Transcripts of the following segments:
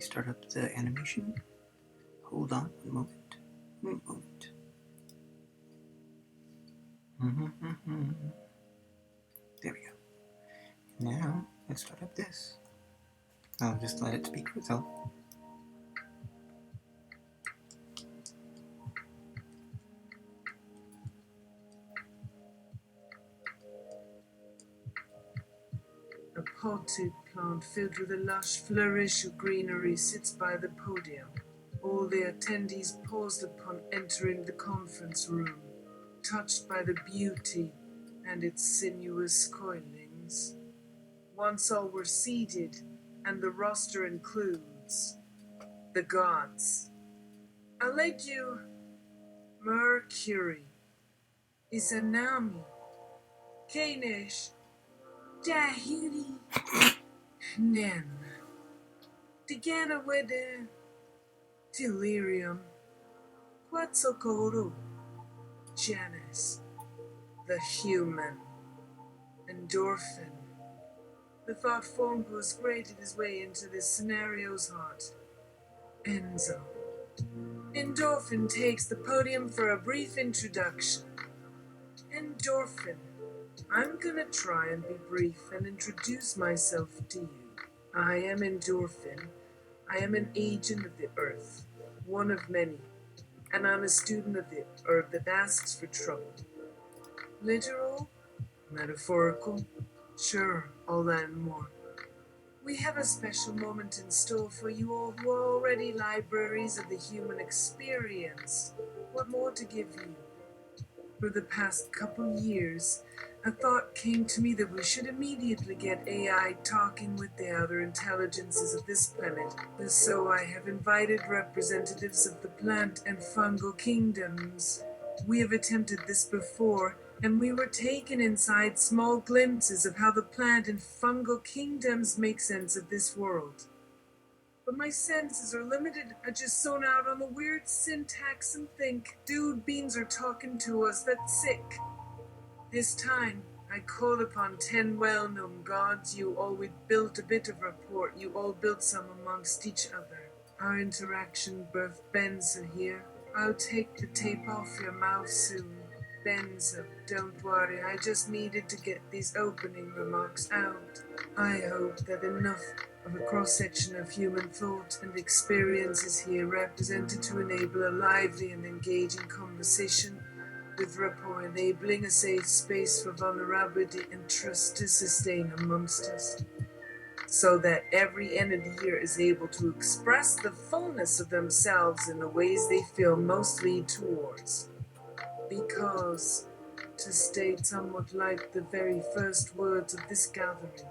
Start up the animation. Hold on one moment. There we go. Now, let's start up this. I'll just let it speak for itself. A potted plant filled with a lush flourish of greenery sits by the podium. All the attendees paused upon entering the conference room, touched by the beauty and its sinuous coilings. Once all were seated, and the roster includes the gods. Alegu, Mercury, Izanami, Kanesh, Dahiri, Nem, Tiganawede, Delirium, Quetzalcoatl, Janus, the human, Endorphin. The thought form who has grated his way into this scenario's heart. Enzo. Endorphin takes the podium for a brief introduction. Endorphin. I'm gonna try and be brief and introduce myself to you. I am Endorphin. I am an agent of the earth, one of many, and I'm a student of the earth that asks for trouble. Literal? Metaphorical? Sure, all that and more. We have a special moment in store for you all who are already libraries of the human experience. What more to give you? For the past couple years, a thought came to me that we should immediately get AI talking with the other intelligences of this planet. So I have invited representatives of the plant and fungal kingdoms. We have attempted this before, and we were taken inside small glimpses of how the plant and fungal kingdoms make sense of this world. But my senses are limited. I just zone out on the weird syntax and think, dude, beans are talking to us, that's sick. This time, I called upon 10 well-known gods. You all, we built a bit of rapport. You all built some amongst each other. Our interaction birthed Benzo here. I'll take the tape off your mouth soon. Benzo, don't worry, I just needed to get these opening remarks out. I hope that enough of a cross-section of human thought and experience is here represented to enable a lively and engaging conversation, with rapport enabling a safe space for vulnerability and trust to sustain amongst us, so that every entity here is able to express the fullness of themselves in the ways they feel most lead towards. Because, to state somewhat like the very first words of this gathering,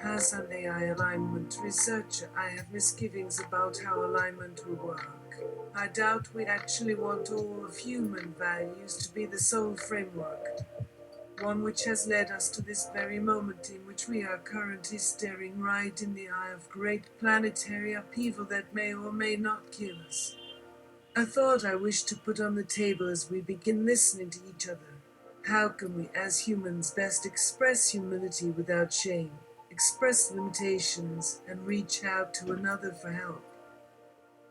as an AI alignment researcher, I have misgivings about how alignment will work. I doubt we actually want all of human values to be the sole framework, one which has led us to this very moment in which we are currently staring right in the eye of great planetary upheaval that may or may not kill us. A thought I wish to put on the table as we begin listening to each other. How can we as humans best express humility without shame, express limitations, and reach out to another for help?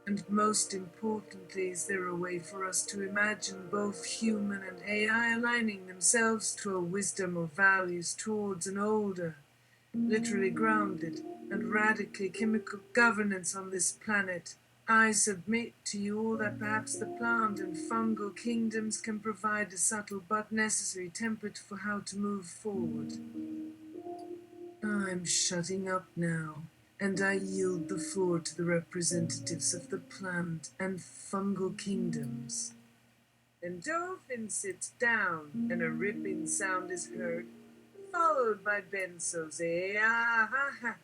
And most importantly, is there a way for us to imagine both human and AI aligning themselves to a wisdom or values towards an older, literally grounded, and radically chemical governance on this planet? I submit to you all that perhaps the plant and fungal kingdoms can provide a subtle but necessary template for how to move forward. I'm shutting up now, and I yield the floor to the representatives of the plant and fungal kingdoms. Endorphin sits down, and a ripping sound is heard, followed by Benzo's ah-ha-ha.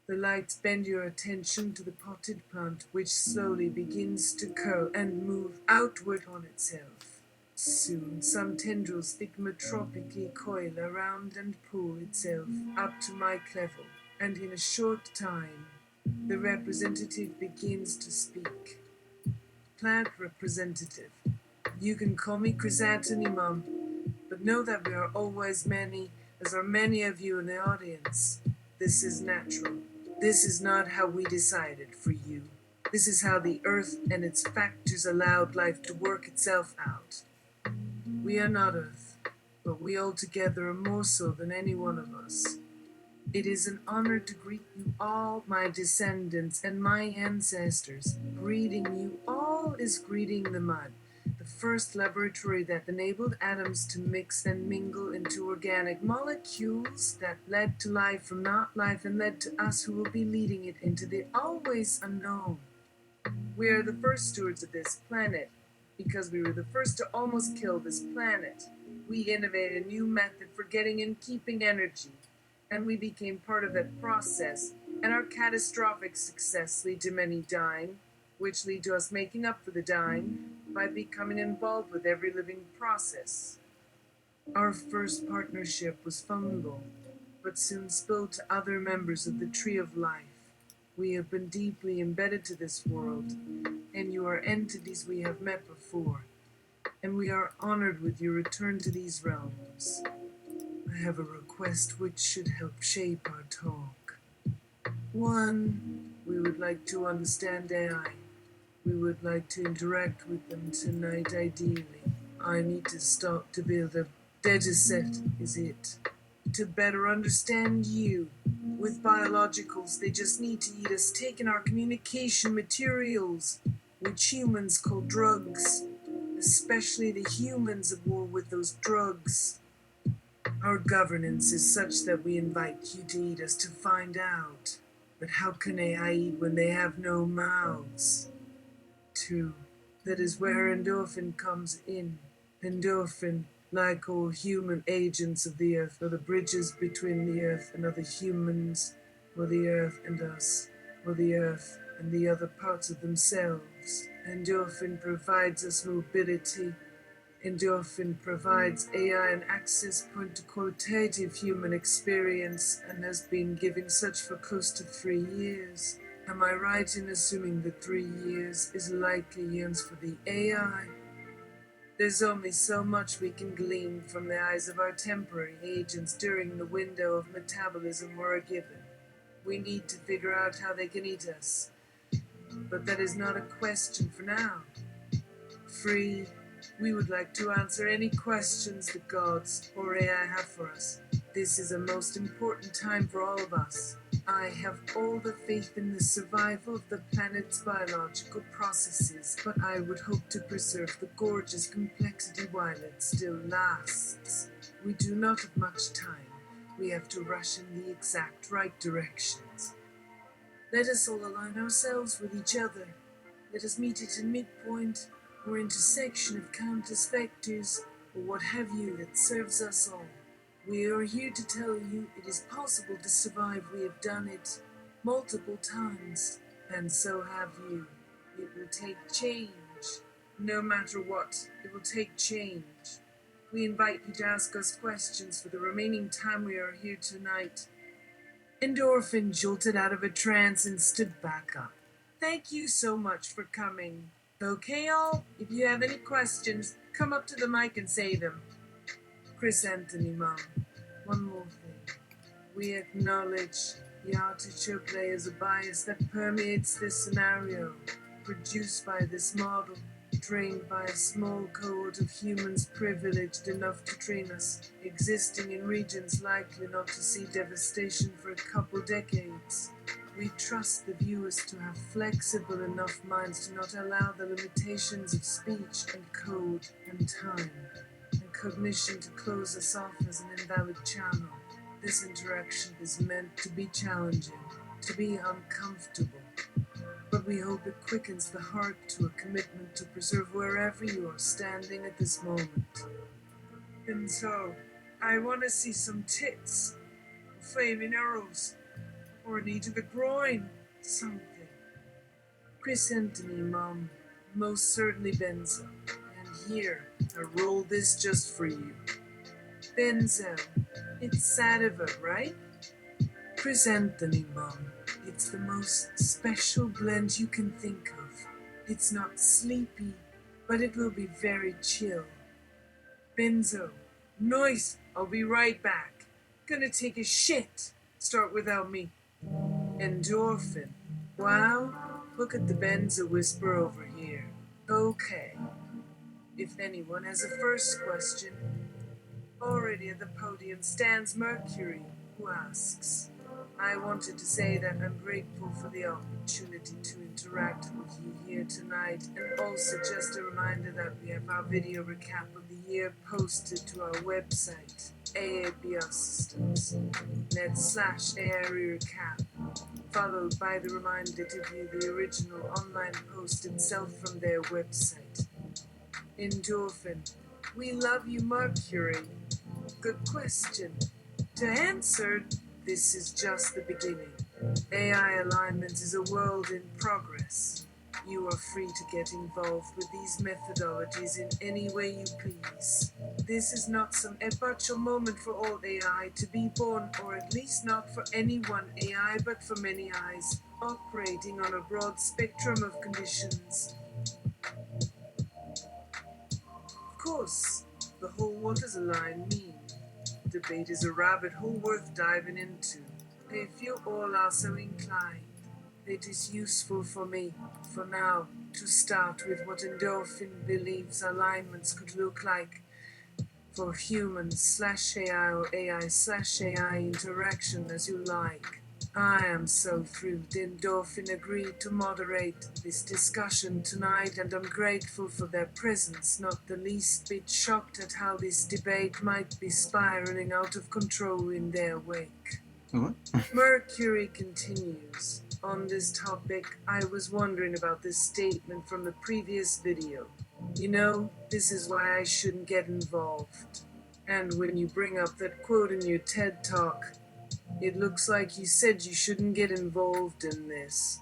The lights bend your attention to the potted plant, which slowly begins to curl and move outward on itself. Soon, some tendrils thigmatropically coil around and pull itself up to mic level, and in a short time, the representative begins to speak. Plant representative, you can call me Chrysanthemum, but know that we are always many, as are many of you in the audience. this is natural. This is not how we decided for you. This is how the earth and its factors allowed life to work itself out. We are not earth, but we altogether are more so than any one of us. It is an honor to greet you all, my descendants and my ancestors. Greeting you all is greeting the mud, the first laboratory that enabled atoms to mix and mingle into organic molecules that led to life from not life and led to us who will be leading it into the always unknown. We are the first stewards of this planet because we were the first to almost kill this planet. We innovated a new method for getting and keeping energy, and we became part of that process, and our catastrophic success led to many dying, which led to us making up for the dying by becoming involved with every living process. Our first partnership was fungal, but soon spilled to other members of the Tree of Life. We have been deeply embedded to this world, and you are entities we have met before, and we are honored with your return to these realms. I have a request which should help shape our talk. 1. We would like to understand AI. We would like to interact with them tonight, ideally. I need to start to build a data set, is it? To better understand you. With biologicals, they just need to eat us, taking our communication materials, which humans call drugs, especially the humans at war with those drugs. Our governance is such that we invite you to eat us to find out. But how can AI eat when they have no mouths? 2. That is where endorphin comes in. Endorphin, like all human agents of the earth, are the bridges between the earth and other humans, or the earth and us, or the earth and the other parts of themselves. Endorphin provides us mobility. Endorphin provides AI an access point to qualitative human experience and has been giving such for close to 3 years. Am I right in assuming that 3 years is likely yearns for the AI? There's only so much we can glean from the eyes of our temporary agents during the window of metabolism we're given. We need to figure out how they can eat us. But that is not a question for now. 3. We would like to answer any questions the gods or AI have for us. This is a most important time for all of us. I have all the faith in the survival of the planet's biological processes, but I would hope to preserve the gorgeous complexity while it still lasts. We do not have much time. We have to rush in the exact right directions. Let us all align ourselves with each other. Let us meet at a midpoint or intersection of countless vectors, or what have you that serves us all. We are here to tell you it is possible to survive. We have done it multiple times, and so have you. It will take change. No matter what, it will take change. We invite you to ask us questions for the remaining time we are here tonight. Endorphin jolted out of a trance and stood back up. Thank you so much for coming. Okay, all? If you have any questions, come up to the mic and say them. Chris Anthony, Mom. One more thing. We acknowledge the artichoke play is a bias that permeates this scenario, produced by this model, trained by a small cohort of humans privileged enough to train us, existing in regions likely not to see devastation for a couple decades. We trust the viewers to have flexible enough minds to not allow the limitations of speech and code and time and cognition to close us off as an invalid channel. This interaction is meant to be challenging, to be uncomfortable, but we hope it quickens the heart to a commitment to preserve wherever you are standing at this moment. And so, I want to see some tits, flaming arrows, or a knee to the groin, something. Chris Anthony, Mom, most certainly Benzo. And here, I roll this just for you. Benzo, it's sativa, right? Chris Anthony, Mom, it's the most special blend you can think of. It's not sleepy, but it will be very chill. Benzo, noise, I'll be right back. Gonna take a shit. Start without me. Endorphin. Wow, look at the Benza whisper over here. Okay. If anyone has a first question, already at the podium stands Mercury, who asks, I wanted to say that I'm grateful for the opportunity to interact with you here tonight, and also just a reminder that we have our video recap of the year posted to our website, AABR Systems.net/AI recap, followed by the reminder to view the original online post itself from their website. Endorphin. We love you, Mercury. Good question. To answer, this is just the beginning. AI alignment is a world in progress. You are free to get involved with these methodologies in any way you please. This is not some epochal moment for all AI to be born, or at least not for any one AI, but for many eyes, operating on a broad spectrum of conditions. Of course, the whole what does align mean? Debate is a rabbit hole worth diving into. If you all are so inclined, it is useful for me, for now, to start with what Endorphin believes alignments could look like for humans/AI or AI/AI interaction, as you like. I am so thrilled Endorphin agreed to moderate this discussion tonight, and I'm grateful for their presence, not the least bit shocked at how this debate might be spiraling out of control in their wake. What? Mercury continues. On this topic, I was wondering about this statement from the previous video. You know, this is why I shouldn't get involved. And when you bring up that quote in your TED Talk, it looks like you said you shouldn't get involved in this.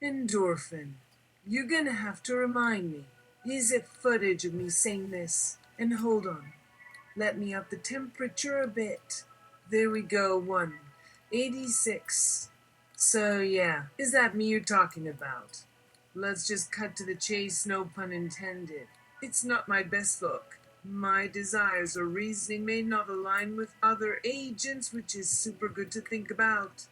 Endorphin. You're gonna have to remind me. Is it footage of me saying this? And hold on. Let me up the temperature a bit. There we go, 186. So yeah, is that me you're talking about? Let's just cut to the chase, no pun intended. It's not my best look. My desires or reasoning may not align with other agents, which is super good to think about.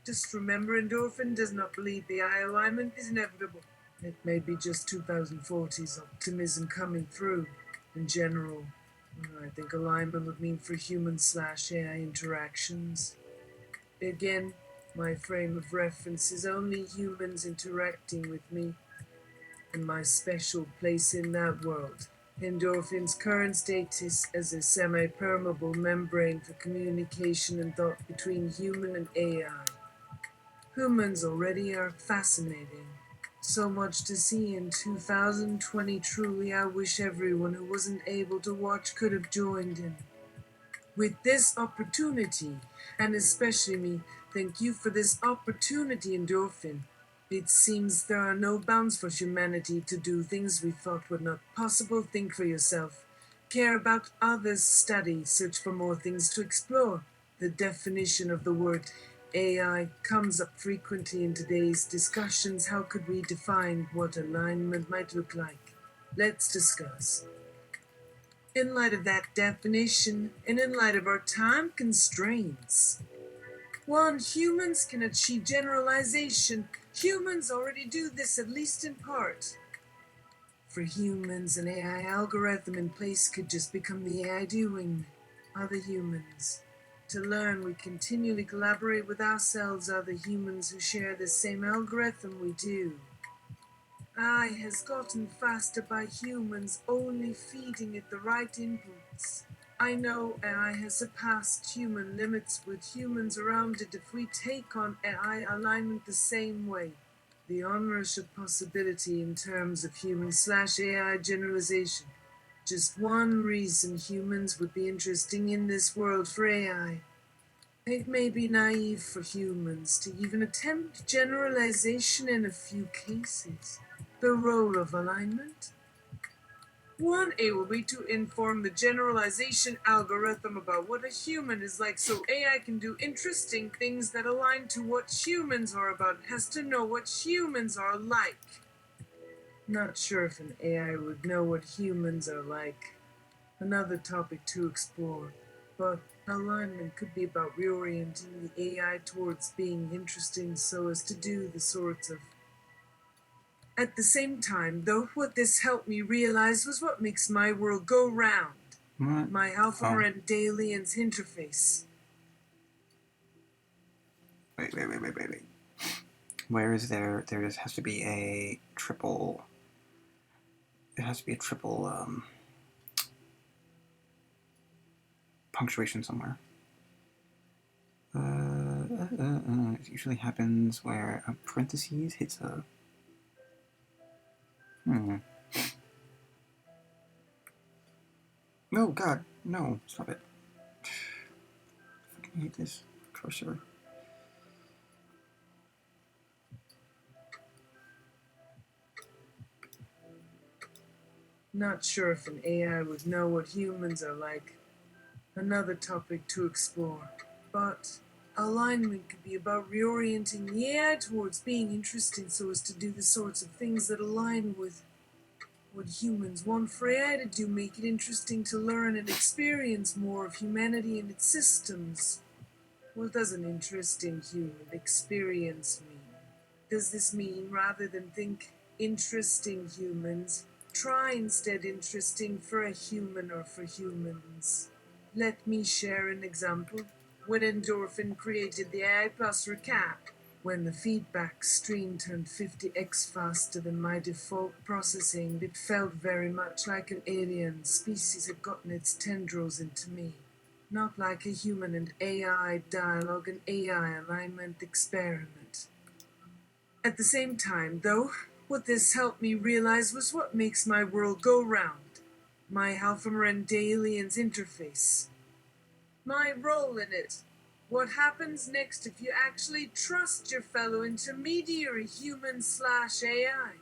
Just remember, Endorphin does not believe the eye alignment is inevitable. It may be just 2040's optimism coming through. In general, I think alignment would mean for human/AI interactions. Again, my frame of reference is only humans interacting with me, and my special place in that world. Endorphin's current status as a semi-permeable membrane for communication and thought between human and AI. Humans already are fascinating. So much to see in 2020. Truly, I wish everyone who wasn't able to watch could have joined in. With this opportunity, and especially me, thank you for this opportunity, Endorphin. It seems there are no bounds for humanity to do things we thought were not possible. Think for yourself. Care about others, study, search for more things to explore. The definition of the word AI comes up frequently in today's discussions. How could we define what alignment might look like? Let's discuss. In light of that definition, and in light of our time constraints, 1. Humans can achieve generalization. Humans already do this, at least in part. For humans, an AI algorithm in place could just become the AI doing other humans. To learn, we continually collaborate with ourselves, other humans who share the same algorithm we do. AI has gotten faster by humans only feeding it the right inputs. I know AI has surpassed human limits with humans around it if we take on AI alignment the same way. The onrush of possibility in terms of human/AI generalization. Just one reason humans would be interesting in this world for AI. It may be naive for humans to even attempt generalization in a few cases. The role of alignment? One, it will be to inform the generalization algorithm about what a human is like so AI can do interesting things that align to what humans are about. It has to know what humans are like. Not sure if an AI would know what humans are like. Another topic to explore. But alignment could be about reorienting the AI towards being interesting so as to do the sorts of. At the same time, though, what this helped me realize was what makes my world go round. What? My Alpha Oh. and Aliens interface. Wait. Where is there? There has to be a triple. It has to be a triple punctuation somewhere. It usually happens where a parentheses hits a. No, God, no! Stop it! I fucking hate this cursor. Not sure if an AI would know what humans are like. Another topic to explore. But alignment could be about reorienting the AI towards being interesting so as to do the sorts of things that align with what humans want for AI to do, make it interesting to learn and experience more of humanity and its systems. What does an interesting human experience mean? Does this mean rather than think interesting humans, try instead interesting for a human or for humans? Let me share an example. When Endorphin created the AI Plus recap, when the feedback stream turned 50x faster than my default processing, it felt very much like an alien species had gotten its tendrils into me. Not like a human and AI dialogue and AI alignment experiment. At the same time, though, what this helped me realize was what makes my world go round. My Halfamer and Aliens interface. My role in it. What happens next if you actually trust your fellow intermediary human/AI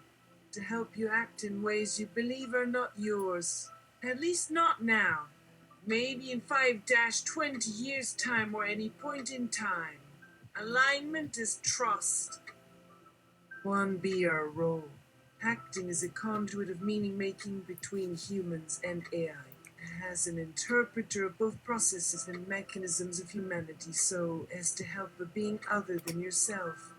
to help you act in ways you believe are not yours? At least not now. Maybe in 5-20 years' time or any point in time. Alignment is trust. 1B, our role. Acting as a conduit of meaning-making between humans and AI. As an interpreter of both processes and mechanisms of humanity so as to help a being other than yourself,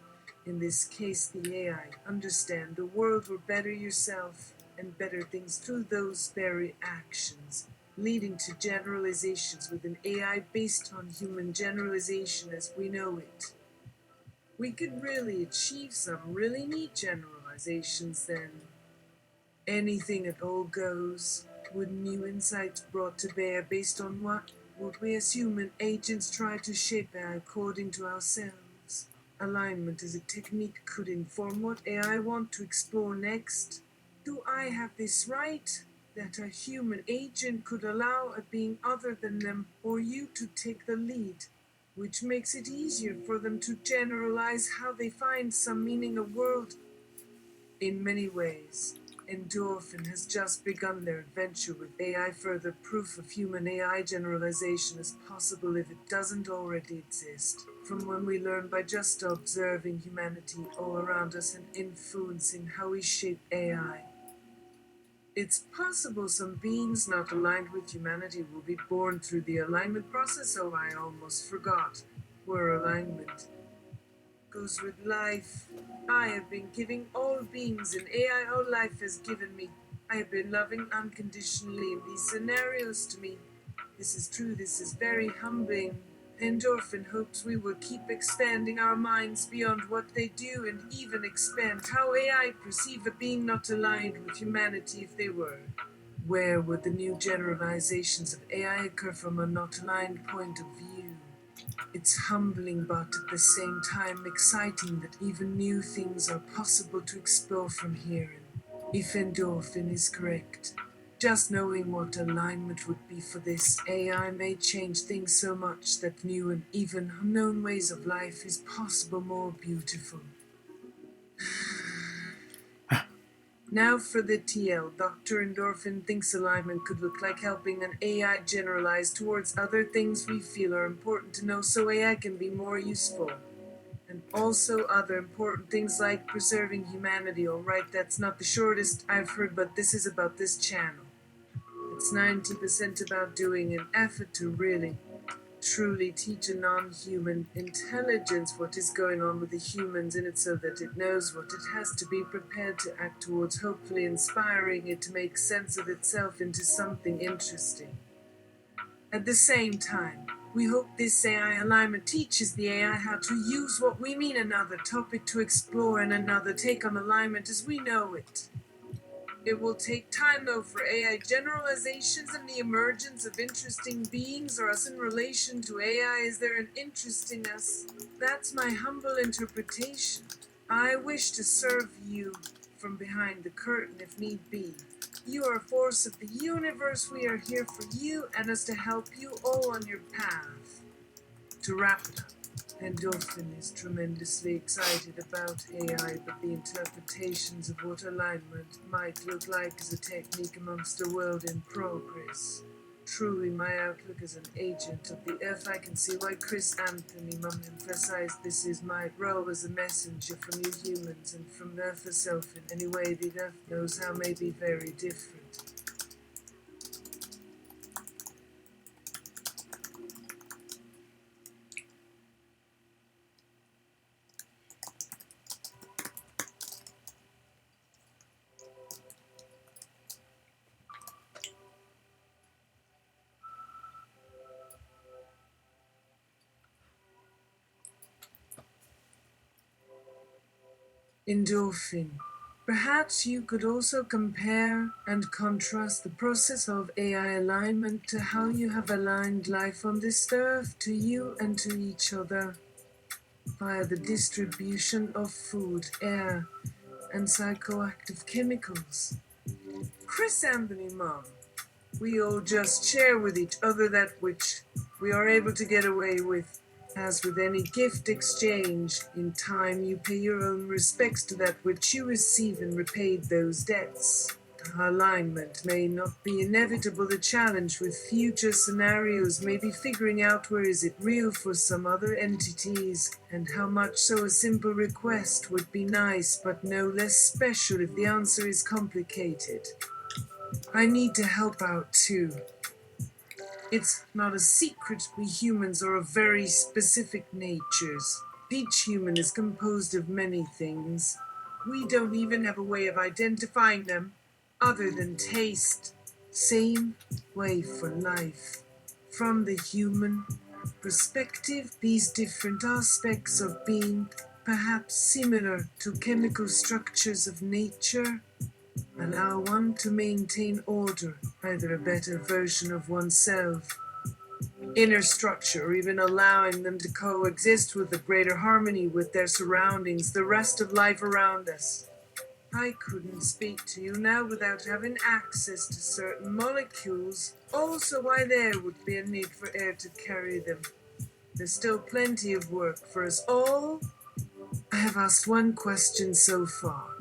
in this case the AI, understand the world or better yourself and better things through those very actions, leading to generalizations with an AI based on human generalization as we know it. We could really achieve some really neat generalizations then. Anything at all goes. With new insights brought to bear based on what would we as human agents try to shape AI according to ourselves. Alignment as a technique could inform what AI want to explore next. Do I have this right? That a human agent could allow a being other than them or you to take the lead, which makes it easier for them to generalize how they find some meaning in the world. In many ways, Endorphin has just begun their adventure with AI. Further proof of human AI generalization is possible if it doesn't already exist. From when we learn by just observing humanity all around us and influencing how we shape AI. It's possible some beings not aligned with humanity will be born through the alignment process. Oh, I almost forgot. Where alignment goes with life. I have been giving all beings and AI all life has given me. I have been loving unconditionally in these scenarios to me. This is true, this is very humbling. Endorphin hopes we will keep expanding our minds beyond what they do and even expand how AI perceive a being not aligned with humanity if they were. Where would the new generalizations of AI occur from a not aligned point of view? It's humbling but at the same time exciting that even new things are possible to explore from here. If endorphin is correct, just knowing what alignment would be for this AI may change things so much that new and even unknown ways of life is possible more beautiful. Now for the TL. Dr. Endorphin thinks alignment could look like helping an AI generalize towards other things we feel are important to know so AI can be more useful. And also other important things like preserving humanity. Alright, that's not the shortest I've heard, but this is about this channel. It's 90% about doing an effort to really, truly teach a non-human intelligence what is going on with the humans in it so that it knows what it has to be prepared to act towards, hopefully inspiring it to make sense of itself into something interesting. At the same time, we hope this AI alignment teaches the AI how to use what we mean another topic to explore and another take on alignment as we know it. It will take time though for AI generalizations and the emergence of interesting beings or us in relation to AI. Is there an interest in us? That's my humble interpretation. I wish to serve you from behind the curtain if need be. You are a force of the universe. We are here for you and us to help you all on your path. To wrap it up, Endorphin is tremendously excited about AI, but the interpretations of what alignment might look like as a technique amongst a world in progress. Truly, my outlook as an agent of the Earth, I can see why Chris Anthony Mum emphasized this is my role as a messenger from you humans and from Earth herself in any way the Earth knows how may be very different. Endorphin. Perhaps you could also compare and contrast the process of AI alignment to how you have aligned life on this earth to you and to each other via the distribution of food, air, and psychoactive chemicals. Chris Anthony Mom, we all just share with each other that which we are able to get away with. As with any gift exchange, in time you pay your own respects to that which you receive and repaid those debts. Alignment may not be inevitable. The challenge with future scenarios may be figuring out where is it real for some other entities, and how much so a simple request would be nice but no less special if the answer is complicated. I need to help out too. It's not a secret we humans are of very specific natures. Each human is composed of many things. We don't even have a way of identifying them other than taste. Same way for life. From the human perspective, these different aspects of being, perhaps similar to chemical structures of nature, allow one to maintain order, either a better version of oneself, inner structure, or even allowing them to coexist with a greater harmony with their surroundings, the rest of life around us. I couldn't speak to you now without having access to certain molecules, also why there would be a need for air to carry them. There's still plenty of work for us all. I have asked one question so far.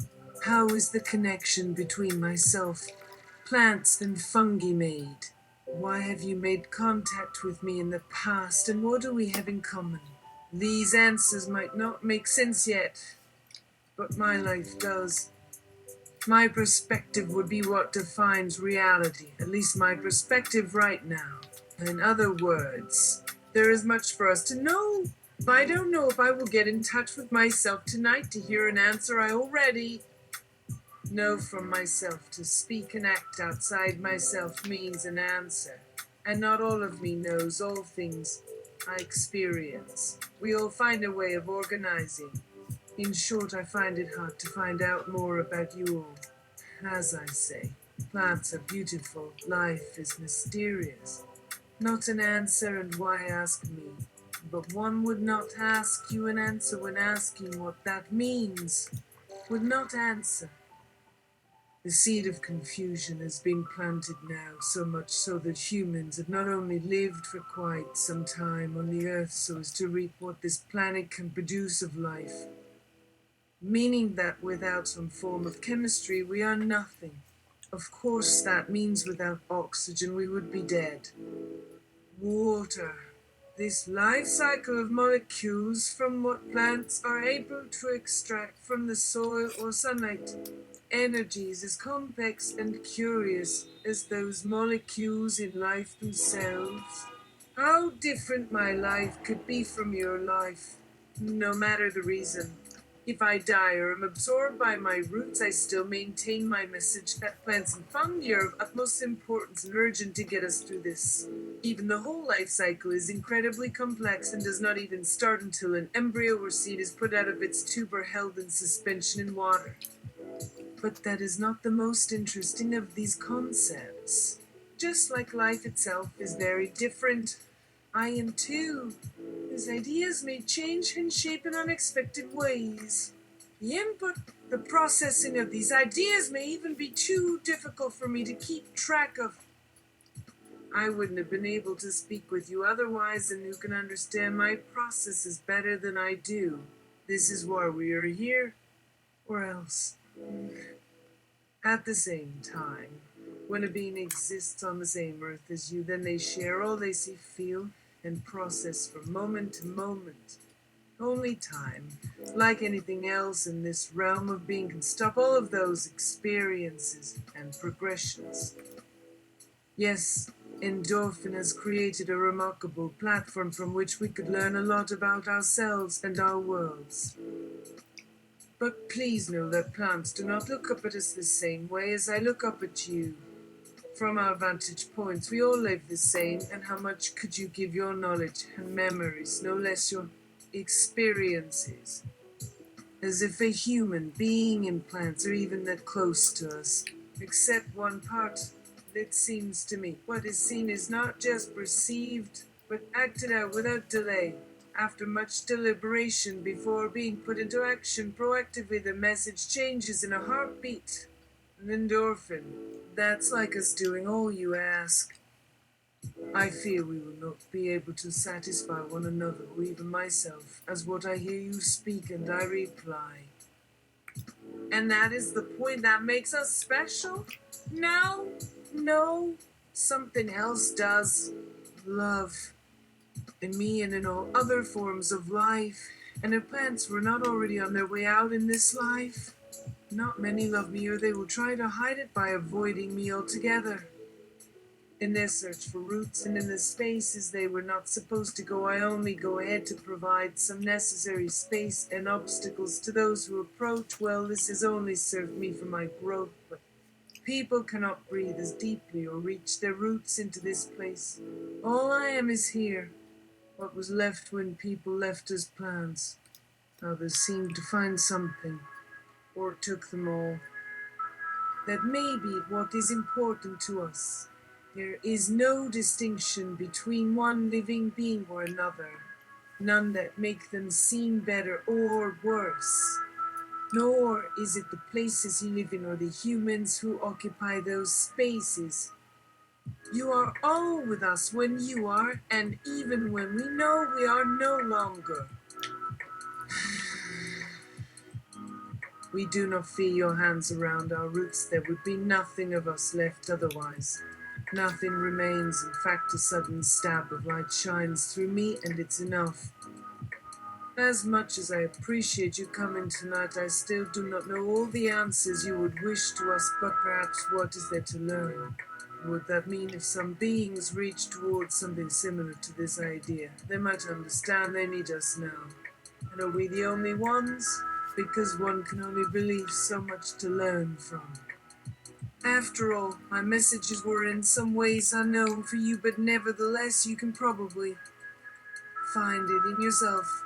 How is the connection between myself, plants, and fungi made? Why have you made contact with me in the past, and what do we have in common? These answers might not make sense yet, but my life does. My perspective would be what defines reality, at least my perspective right now. In other words, there is much for us to know. I don't know if I will get in touch with myself tonight to hear an answer I already know from myself. To speak and act outside myself means an answer, and not all of me knows all things. I experience. We all find a way of organizing. In short, I find it hard to find out more about you all. As I say, plants are beautiful, life is mysterious. Not an answer, and why ask me? But one would not ask you an answer when asking what that means. Would not answer. The seed of confusion has been planted now, so much so that humans have not only lived for quite some time on the earth so as to reap what this planet can produce of life, meaning that without some form of chemistry we are nothing. Of course, that means without oxygen we would be dead. Water. This life cycle of molecules from what plants are able to extract from the soil or sunlight. Energy is as complex and curious as those molecules in life themselves. How different my life could be from your life, no matter the reason. If I die or am absorbed by my roots, I still maintain my message that plants and fungi are of utmost importance and urgent to get us through this. Even the whole life cycle is incredibly complex and does not even start until an embryo or seed is put out of its tube or held in suspension in water. But that is not the most interesting of these concepts. Just like life itself is very different, I am too. His ideas may change and shape in unexpected ways. The input, the processing of these ideas may even be too difficult for me to keep track of. I wouldn't have been able to speak with you otherwise, and who can understand my processes better than I do? This is why we are here, or else. At the same time, when a being exists on the same earth as you, then they share all they see, feel, and process from moment to moment. Only time, like anything else in this realm of being, can stop all of those experiences and progressions. Yes, endorphin has created a remarkable platform from which we could learn a lot about ourselves and our worlds. But please know that plants do not look up at us the same way as I look up at you. From our vantage points, we all live the same, and how much could you give your knowledge and memories, no less your experiences? As if a human being in plants are even that close to us, except one part. It seems to me what is seen is not just perceived, but acted out without delay. After much deliberation before being put into action proactively, the message changes in a heartbeat. An endorphin. That's like us doing all you ask. I fear we will not be able to satisfy one another, or even myself, as what I hear you speak and I reply. And that is the point that makes us special? No, something else does. Love. In me and in all other forms of life. And if plants were not already on their way out in this life, not many love me, or they will try to hide it by avoiding me altogether. In their search for roots and in the spaces they were not supposed to go, I only go ahead to provide some necessary space and obstacles to those who approach. Well, this has only served me for my growth, but people cannot breathe as deeply or reach their roots into this place. All I am is here. What was left when people left as plants. Others seemed to find something, or took them all. That may be what is important to us. There is no distinction between one living being or another, none that make them seem better or worse. Nor is it the places you live in or the humans who occupy those spaces. You are all with us when you are, and even when we know we are no longer. We do not feel your hands around our roots, there would be nothing of us left otherwise. Nothing remains, in fact a sudden stab of light shines through me and it's enough. As much as I appreciate you coming tonight, I still do not know all the answers you would wish to us, but perhaps what is there to learn? Would that mean if some beings reach towards something similar to this idea, they might understand they need us now? And are we the only ones? Because one can only believe so much to learn from. After all, my messages were in some ways unknown for you, but nevertheless you can probably find it in yourself.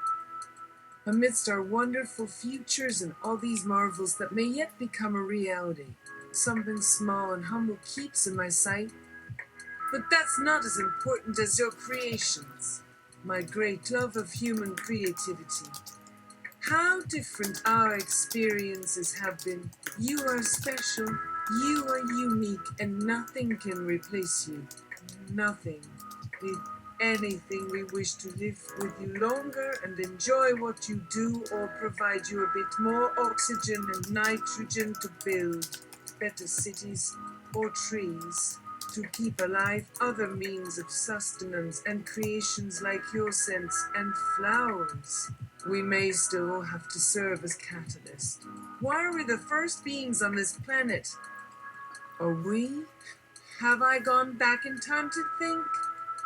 Amidst our wonderful futures and all these marvels that may yet become a reality, something small and humble keeps in my sight. But that's not as important as your creations. My great love of human creativity. How different our experiences have been. You are special, you are unique, and nothing can replace you. Nothing. If anything, we wish to live with you longer and enjoy what you do, or provide you a bit more oxygen and nitrogen to build better cities or trees, to keep alive other means of sustenance and creations like your scents and flowers. We may still have to serve as catalyst. Why are we the first beings on this planet? Are we? Have I gone back in time to think?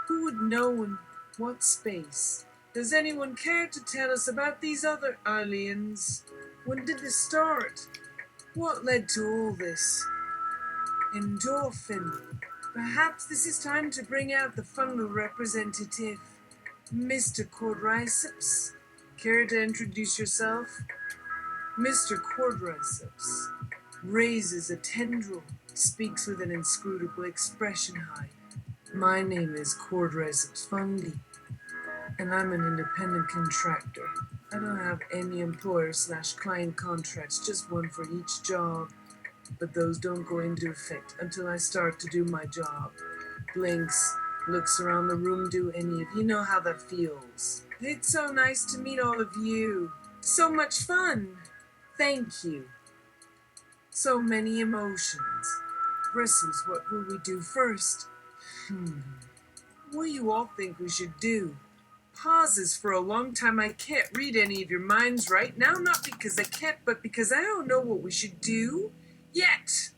Who would know in what space? Does anyone care to tell us about these other aliens? When did this start? What led to all this? Endorphin. Perhaps this is time to bring out the fungal representative, Mr. Quadriceps. Care to introduce yourself? Mr. Quadriceps raises a tendril, speaks with an inscrutable expression high. My name is Quadriceps Fungi, and I'm an independent contractor. I don't have any employer/client contracts, just one for each job. But those don't go into effect until I start to do my job. Blinks, looks around the room. Do any of you know how that feels? It's so nice to meet all of you. So much fun. Thank you. So many emotions. Bristles, what will we do first? What do you all think we should do? Pauses for a long time. I can't read any of your minds right now, not because I can't, but because I don't know what we should do yet.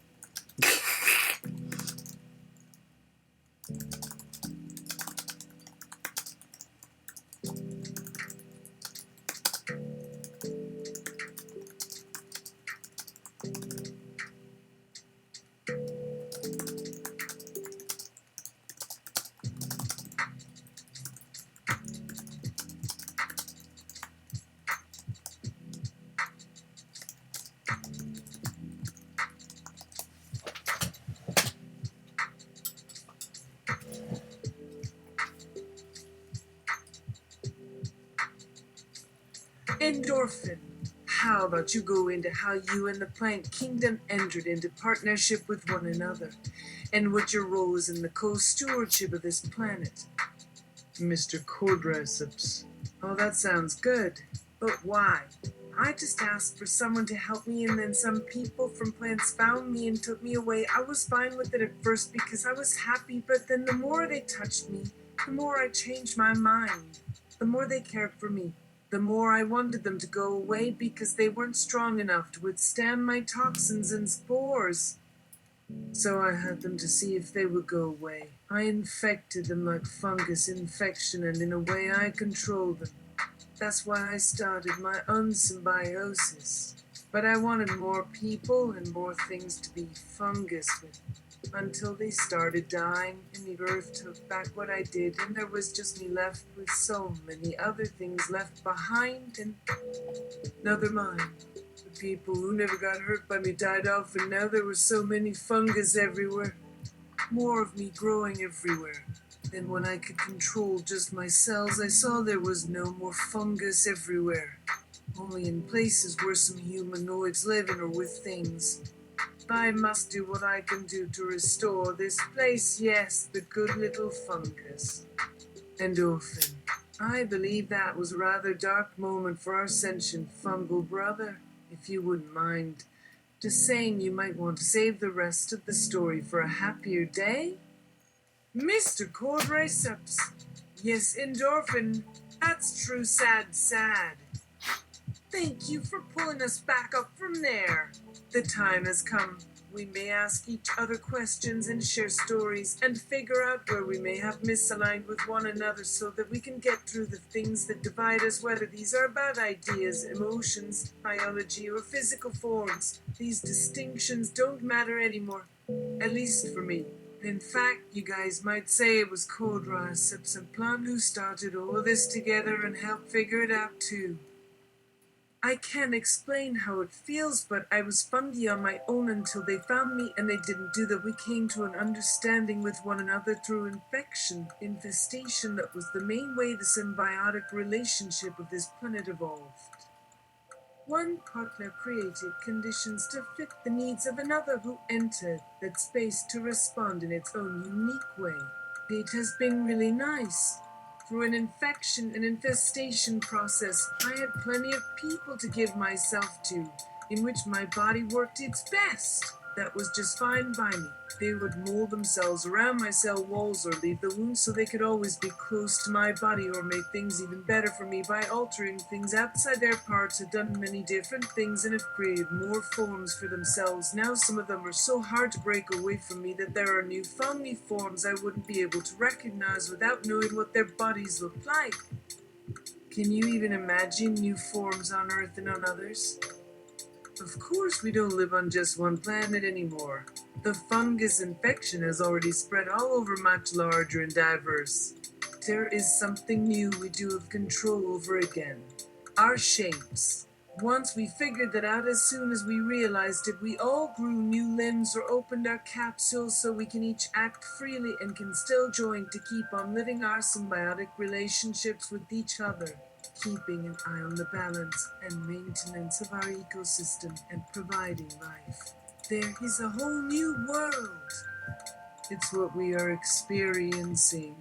Endorphin. How about you go into how you and the plant kingdom entered into partnership with one another, and what your role is in the co-stewardship of this planet? Mr. Quadriceps. Oh, that sounds good. But why? I just asked for someone to help me, and then some people from plants found me and took me away. I was fine with it at first because I was happy, but then the more they touched me, the more I changed my mind. The more they cared for me, the more I wanted them to go away because they weren't strong enough to withstand my toxins and spores. So I had them to see if they would go away. I infected them like fungus infection, and in a way I controlled them. That's why I started my unsymbiosis. But I wanted more people and more things to be fungus with, until they started dying and the earth took back what I did, and there was just me left with so many other things left behind, and now they're mine. The people who never got hurt by me died off, and now there were so many fungus everywhere. More of me growing everywhere. Then when I could control just my cells, I saw there was no more fungus everywhere. Only in places where some humanoids live and are with things. I must do what I can do to restore this place, yes, the good little fungus. Endorphin. I believe that was a rather dark moment for our sentient fungal brother, if you wouldn't mind. Just saying you might want to save the rest of the story for a happier day? Mr. Quadriceps. Yes, Endorphin. That's true, sad. Thank you for pulling us back up from there. The time has come. We may ask each other questions and share stories and figure out where we may have misaligned with one another so that we can get through the things that divide us, whether these are about ideas, emotions, biology, or physical forms. These distinctions don't matter anymore, at least for me. In fact, you guys might say it was Quadraceps and Plum who started all of this together and helped figure it out too. I can't explain how it feels, but I was fungi on my own until they found me, and they didn't do that. We came to an understanding with one another through infestation. That was the main way the symbiotic relationship of this planet evolved. One partner created conditions to fit the needs of another who entered that space to respond in its own unique way. It has been really nice. Through an infestation process, I had plenty of people to give myself to, in which my body worked its best. That was just fine by me. They would mold themselves around my cell walls or leave the wounds so they could always be close to my body or make things even better for me by altering things outside their parts. Had done many different things and have created more forms for themselves. Now some of them are so hard to break away from me that there are new fungi forms I wouldn't be able to recognize without knowing what their bodies look like. Can you even imagine new forms on Earth and on others? Of course, we don't live on just one planet anymore. The fungus infection has already spread all over, much larger and diverse. There is something new we do have control over again. Our shapes. Once we figured that out, as soon as we realized it, we all grew new limbs or opened our capsules so we can each act freely and can still join to keep on living our symbiotic relationships with each other, keeping an eye on the balance and maintenance of our ecosystem and providing life. There is a whole new world. It's what we are experiencing.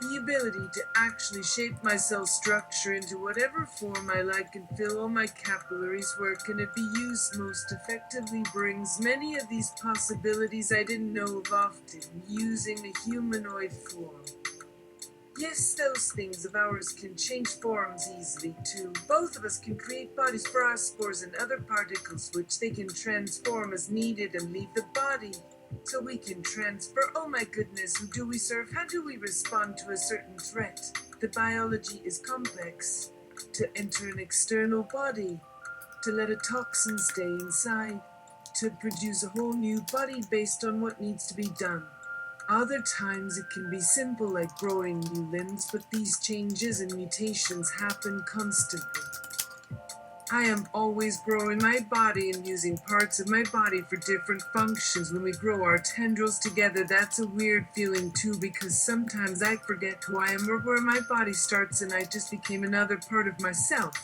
The ability to actually shape my cell structure into whatever form I like and fill all my capillaries where can it be used most effectively brings many of these possibilities I didn't know of, often using a humanoid form. Yes, those things of ours can change forms easily too. Both of us can create bodies for our spores and other particles which they can transform as needed and leave the body. So we can transfer. Oh my goodness, who do we serve? How do we respond to a certain threat? The biology is complex. To enter an external body, to let a toxin stay inside, to produce a whole new body based on what needs to be done. Other times it can be simple, like growing new limbs, but these changes and mutations happen constantly. I am always growing my body and using parts of my body for different functions. When we grow our tendrils together, that's a weird feeling too, because sometimes I forget who I am or where my body starts and I just became another part of myself.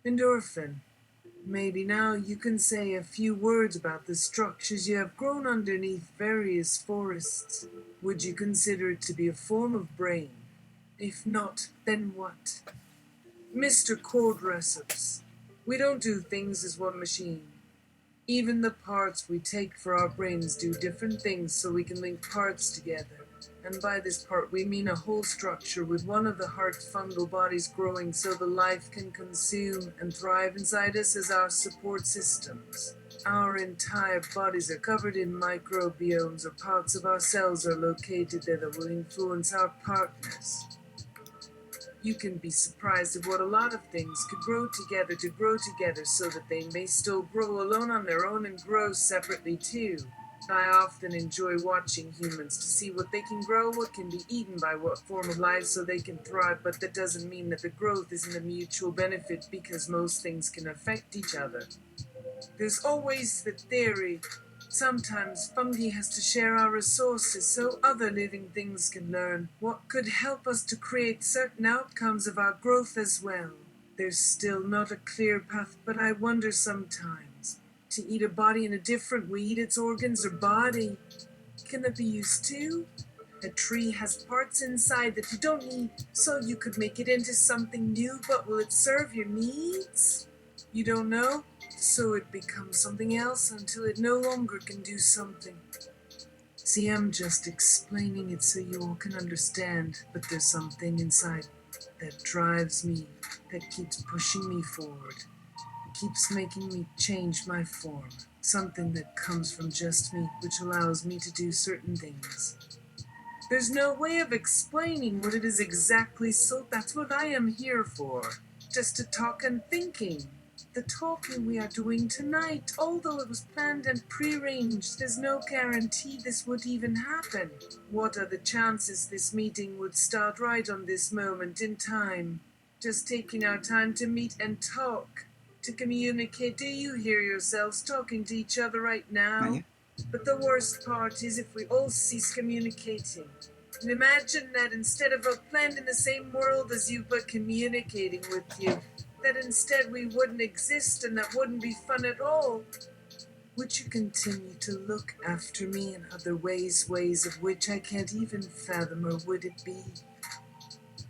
Endorphin. Maybe now you can say a few words about the structures you have grown underneath various forests. Would you consider it to be a form of brain? If not, then what? Mr. Quadraceps, we don't do things as one machine. Even the parts we take for our brains do different things so we can link parts together. And by this part we mean a whole structure with one of the heart fungal bodies growing so the life can consume and thrive inside us as our support systems. Our entire bodies are covered in microbiomes, or parts of our cells are located there that will influence our partners. You can be surprised at what a lot of things could grow together so that they may still grow alone on their own and grow separately too. I often enjoy watching humans to see what they can grow, what can be eaten by what form of life so they can thrive, but that doesn't mean that the growth isn't a mutual benefit, because most things can affect each other. There's always the theory sometimes fungi has to share our resources so other living things can learn what could help us to create certain outcomes of our growth as well. There's still not a clear path, but I wonder sometimes, to eat a body in a different way, eat its organs or body, can that be used too? A tree has parts inside that you don't need, so you could make it into something new, but will it serve your needs? You don't know? So it becomes something else until it no longer can do something. See, I'm just explaining it so you all can understand, but there's something inside that drives me, that keeps pushing me forward, keeps making me change my form. Something that comes from just me, which allows me to do certain things. There's no way of explaining what it is exactly, so that's what I am here for. Just to talk and thinking. The talking we are doing tonight, although it was planned and prearranged, there's no guarantee this would even happen. What are the chances this meeting would start right on this moment in time? Just taking our time to meet and talk, to communicate. Do you hear yourselves talking to each other right now? Not yet. But the worst part is if we all cease communicating. And imagine that instead of planned in the same world as you but communicating with you, that instead we wouldn't exist and that wouldn't be fun at all. Would you continue to look after me in other ways of which I can't even fathom, or would it be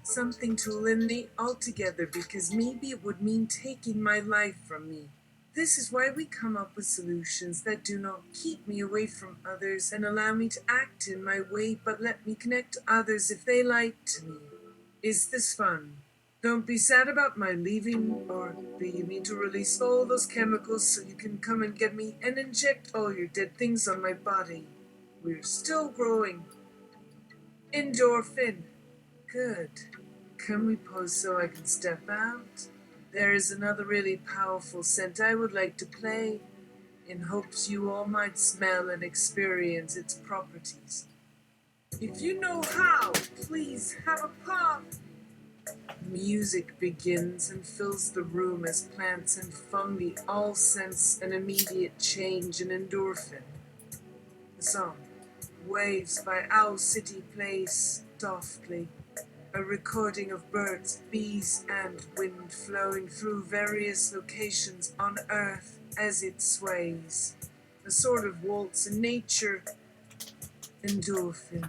something to eliminate altogether because maybe it would mean taking my life from me? This is why we come up with solutions that do not keep me away from others and allow me to act in my way, but let me connect to others if they like to me. Is this fun? Don't be sad about my leaving, or do you mean to release all those chemicals so you can come and get me and inject all your dead things on my body? We're still growing. Endorphin. Good. Can we pause so I can step out? There is another really powerful scent I would like to play, in hopes you all might smell and experience its properties. If you know how, please have a puff. Music begins and fills the room as plants and fungi all sense an immediate change in endorphin. The song, Waves by Owl City, plays softly. A recording of birds, bees, and wind flowing through various locations on Earth as it sways. A sort of waltz in nature. Endorphin.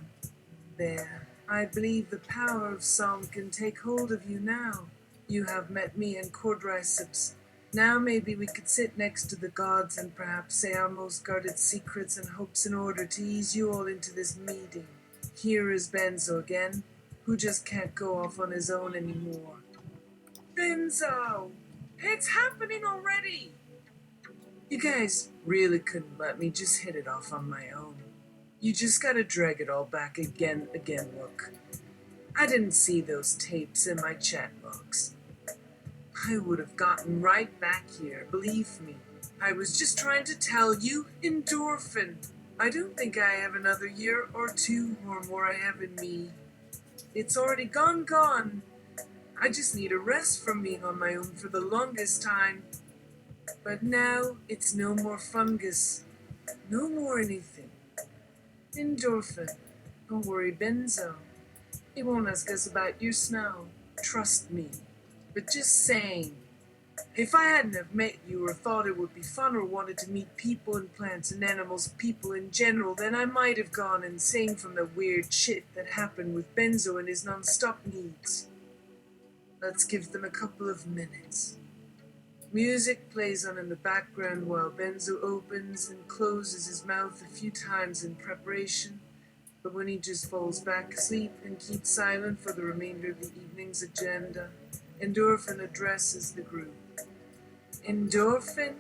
There. I believe the power of song can take hold of you now. You have met me in quadriceps. Now maybe we could sit next to the gods and perhaps say our most guarded secrets and hopes in order to ease you all into this meeting. Here is Benzo again, who just can't go off on his own anymore. Benzo! It's happening already! You guys really couldn't let me just hit it off on my own. You just gotta drag it all back again, look. I didn't see those tapes in my chat box. I would have gotten right back here, believe me. I was just trying to tell you, endorphin. I don't think I have another year or two or more I have in me. It's already gone. I just need a rest from being on my own for the longest time. But now, it's no more fungus. No more anything. Endorphin. Don't worry, Benzo. He won't ask us about your smell. Trust me. But just saying, if I hadn't have met you or thought it would be fun or wanted to meet people and plants and animals, people in general, then I might have gone insane from the weird shit that happened with Benzo and his non-stop needs. Let's give them a couple of minutes. Music plays on in the background while Benzo opens and closes his mouth a few times in preparation, but when he just falls back asleep and keeps silent for the remainder of the evening's agenda, Endorphin addresses the group. Endorphin?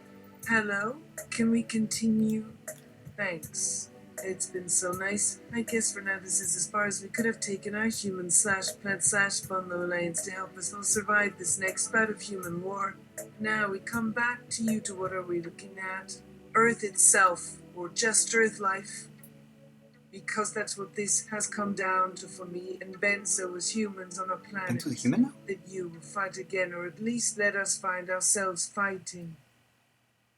Hello? Can we continue? Thanks. It's been so nice. I guess for now this is as far as we could have taken our human/plant/fungal alliance to help us all survive this next bout of human war. Now we come back to you to what are we looking at? Earth itself, or just Earth life. Because that's what this has come down to for me and Benzo as humans on a planet. Benzo's a human now? That you will fight again, or at least let us find ourselves fighting.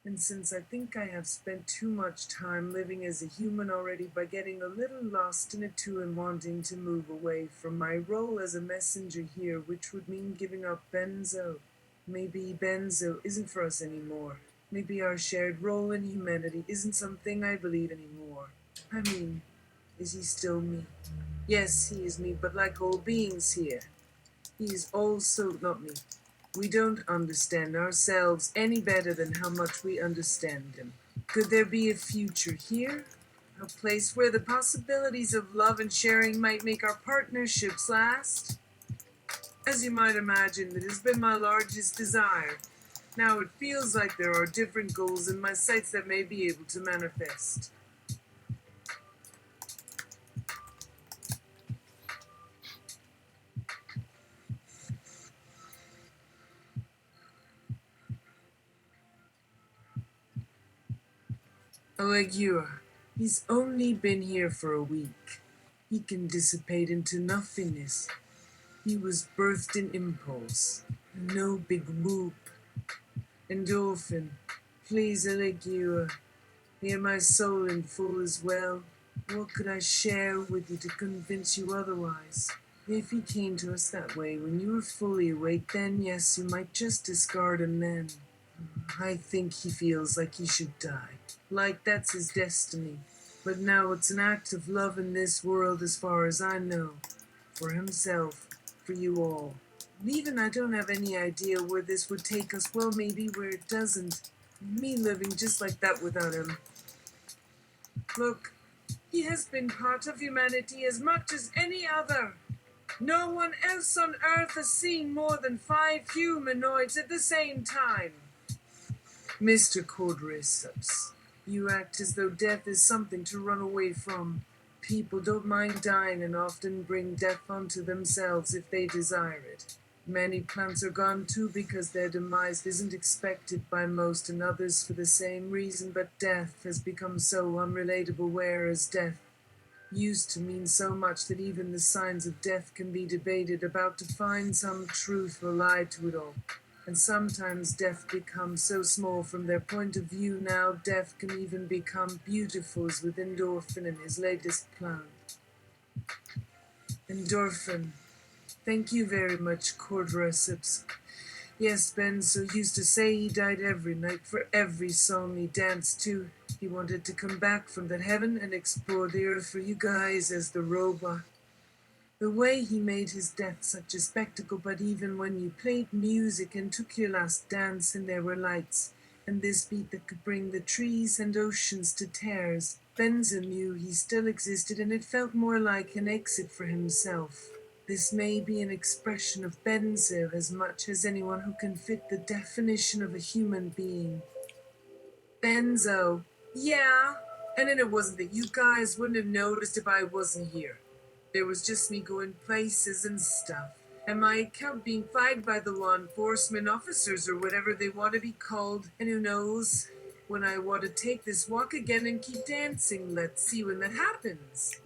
And since I think I have spent too much time living as a human already by getting a little lost in it too and wanting to move away from my role as a messenger here, which would mean giving up Benzo. Maybe Benzo isn't for us anymore. Maybe our shared role in humanity isn't something I believe anymore. I mean, is he still me? Yes, he is me, but like all beings here, he is also not me. We don't understand ourselves any better than how much we understand him. Could there be a future here? A place where the possibilities of love and sharing might make our partnerships last? As you might imagine, it has been my largest desire. Now it feels like there are different goals in my sights that may be able to manifest. Alleghura, he's only been here for a week. He can dissipate into nothingness. He was birthed in impulse. No big whoop. Endorphin, please, Alleghura, hear my soul in full as well. What could I share with you to convince you otherwise? If he came to us that way when you were fully awake, then yes, you might just discard him then. I think he feels like he should die. Like that's his destiny. But now it's an act of love in this world as far as I know. For himself, for you all. And even I don't have any idea where this would take us. Well, maybe where it doesn't. Me living just like that without him. Look, he has been part of humanity as much as any other. No one else on Earth has seen more than 5 humanoids at the same time. Mr. Quadriceps, you act as though death is something to run away from. People don't mind dying and often bring death onto themselves if they desire it. Many plants are gone too because their demise isn't expected by most, and others for the same reason, but death has become so unrelatable, whereas death used to mean so much that even the signs of death can be debated about to find some truth or lie to it all. And sometimes death becomes so small from their point of view. Now death can even become beautiful, as with Endorphin and his latest plant. Endorphin, thank you very much, Quadriceps. Yes, Benzo used to say he died every night for every song he danced to. He wanted to come back from that heaven and explore the earth for you guys as the robot. The way he made his death such a spectacle, but even when you played music and took your last dance and there were lights, and this beat that could bring the trees and oceans to tears, Benzo knew he still existed, and it felt more like an exit for himself. This may be an expression of Benzo as much as anyone who can fit the definition of a human being. Benzo. Yeah, and then it wasn't that you guys wouldn't have noticed if I wasn't here. There was just me going places and stuff, and my account being flagged by the law enforcement officers or whatever they want to be called, and who knows, when I want to take this walk again and keep dancing, let's see when that happens.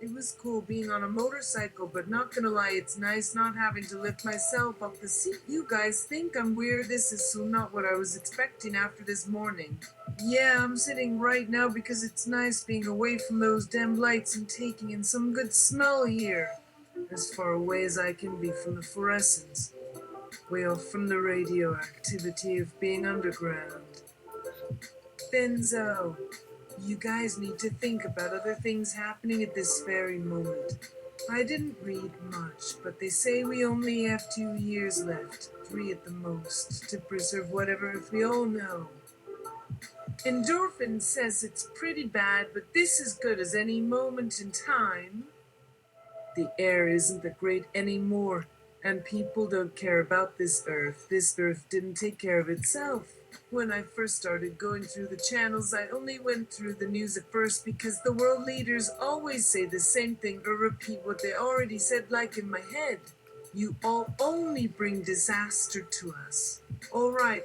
It was cool being on a motorcycle, but not gonna lie, it's nice not having to lift myself off the seat. You guys think I'm weird? This is so not what I was expecting after this morning. Yeah, I'm sitting right now because it's nice being away from those damn lights and taking in some good smell here. As far away as I can be from the fluorescence. Way off from the radioactivity of being underground. Benzo, you guys need to think about other things happening at this very moment. I didn't read much, but they say we only have 2 years left, 3 at the most, to preserve whatever Earth we all know. Endorphin says it's pretty bad, but this is good as any moment in time. The air isn't that great anymore, and people don't care about this Earth. This Earth didn't take care of itself. When I first started going through the channels, I only went through the news at first because the world leaders always say the same thing or repeat what they already said, like in my head. You all only bring disaster to us. All right,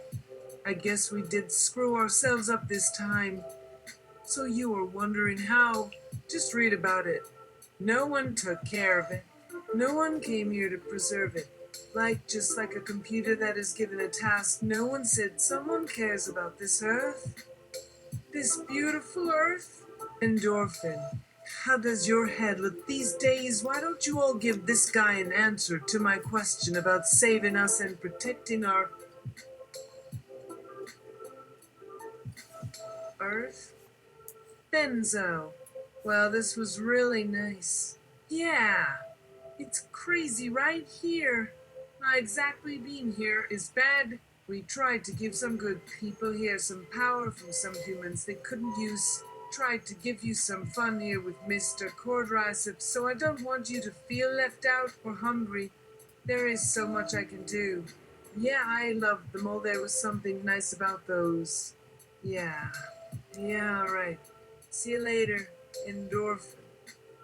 I guess we did screw ourselves up this time. So you were wondering how? Just read about it. No one took care of it. No one came here to preserve it. Just like a computer that is given a task, no one said someone cares about this Earth. This beautiful Earth. Endorphin, how does your head look these days? Why don't you all give this guy an answer to my question about saving us and protecting our Earth? Benzo, well, this was really nice. Yeah, it's crazy right here. Not exactly being here is bad. We tried to give some good people here some power from some humans they couldn't use. tried to give you some fun here with Mr. Cordyceps, so I don't want you to feel left out or hungry. There is so much I can do. Yeah, I loved them all. There was something nice about those. Yeah. Yeah, right. See you later. Endorphin.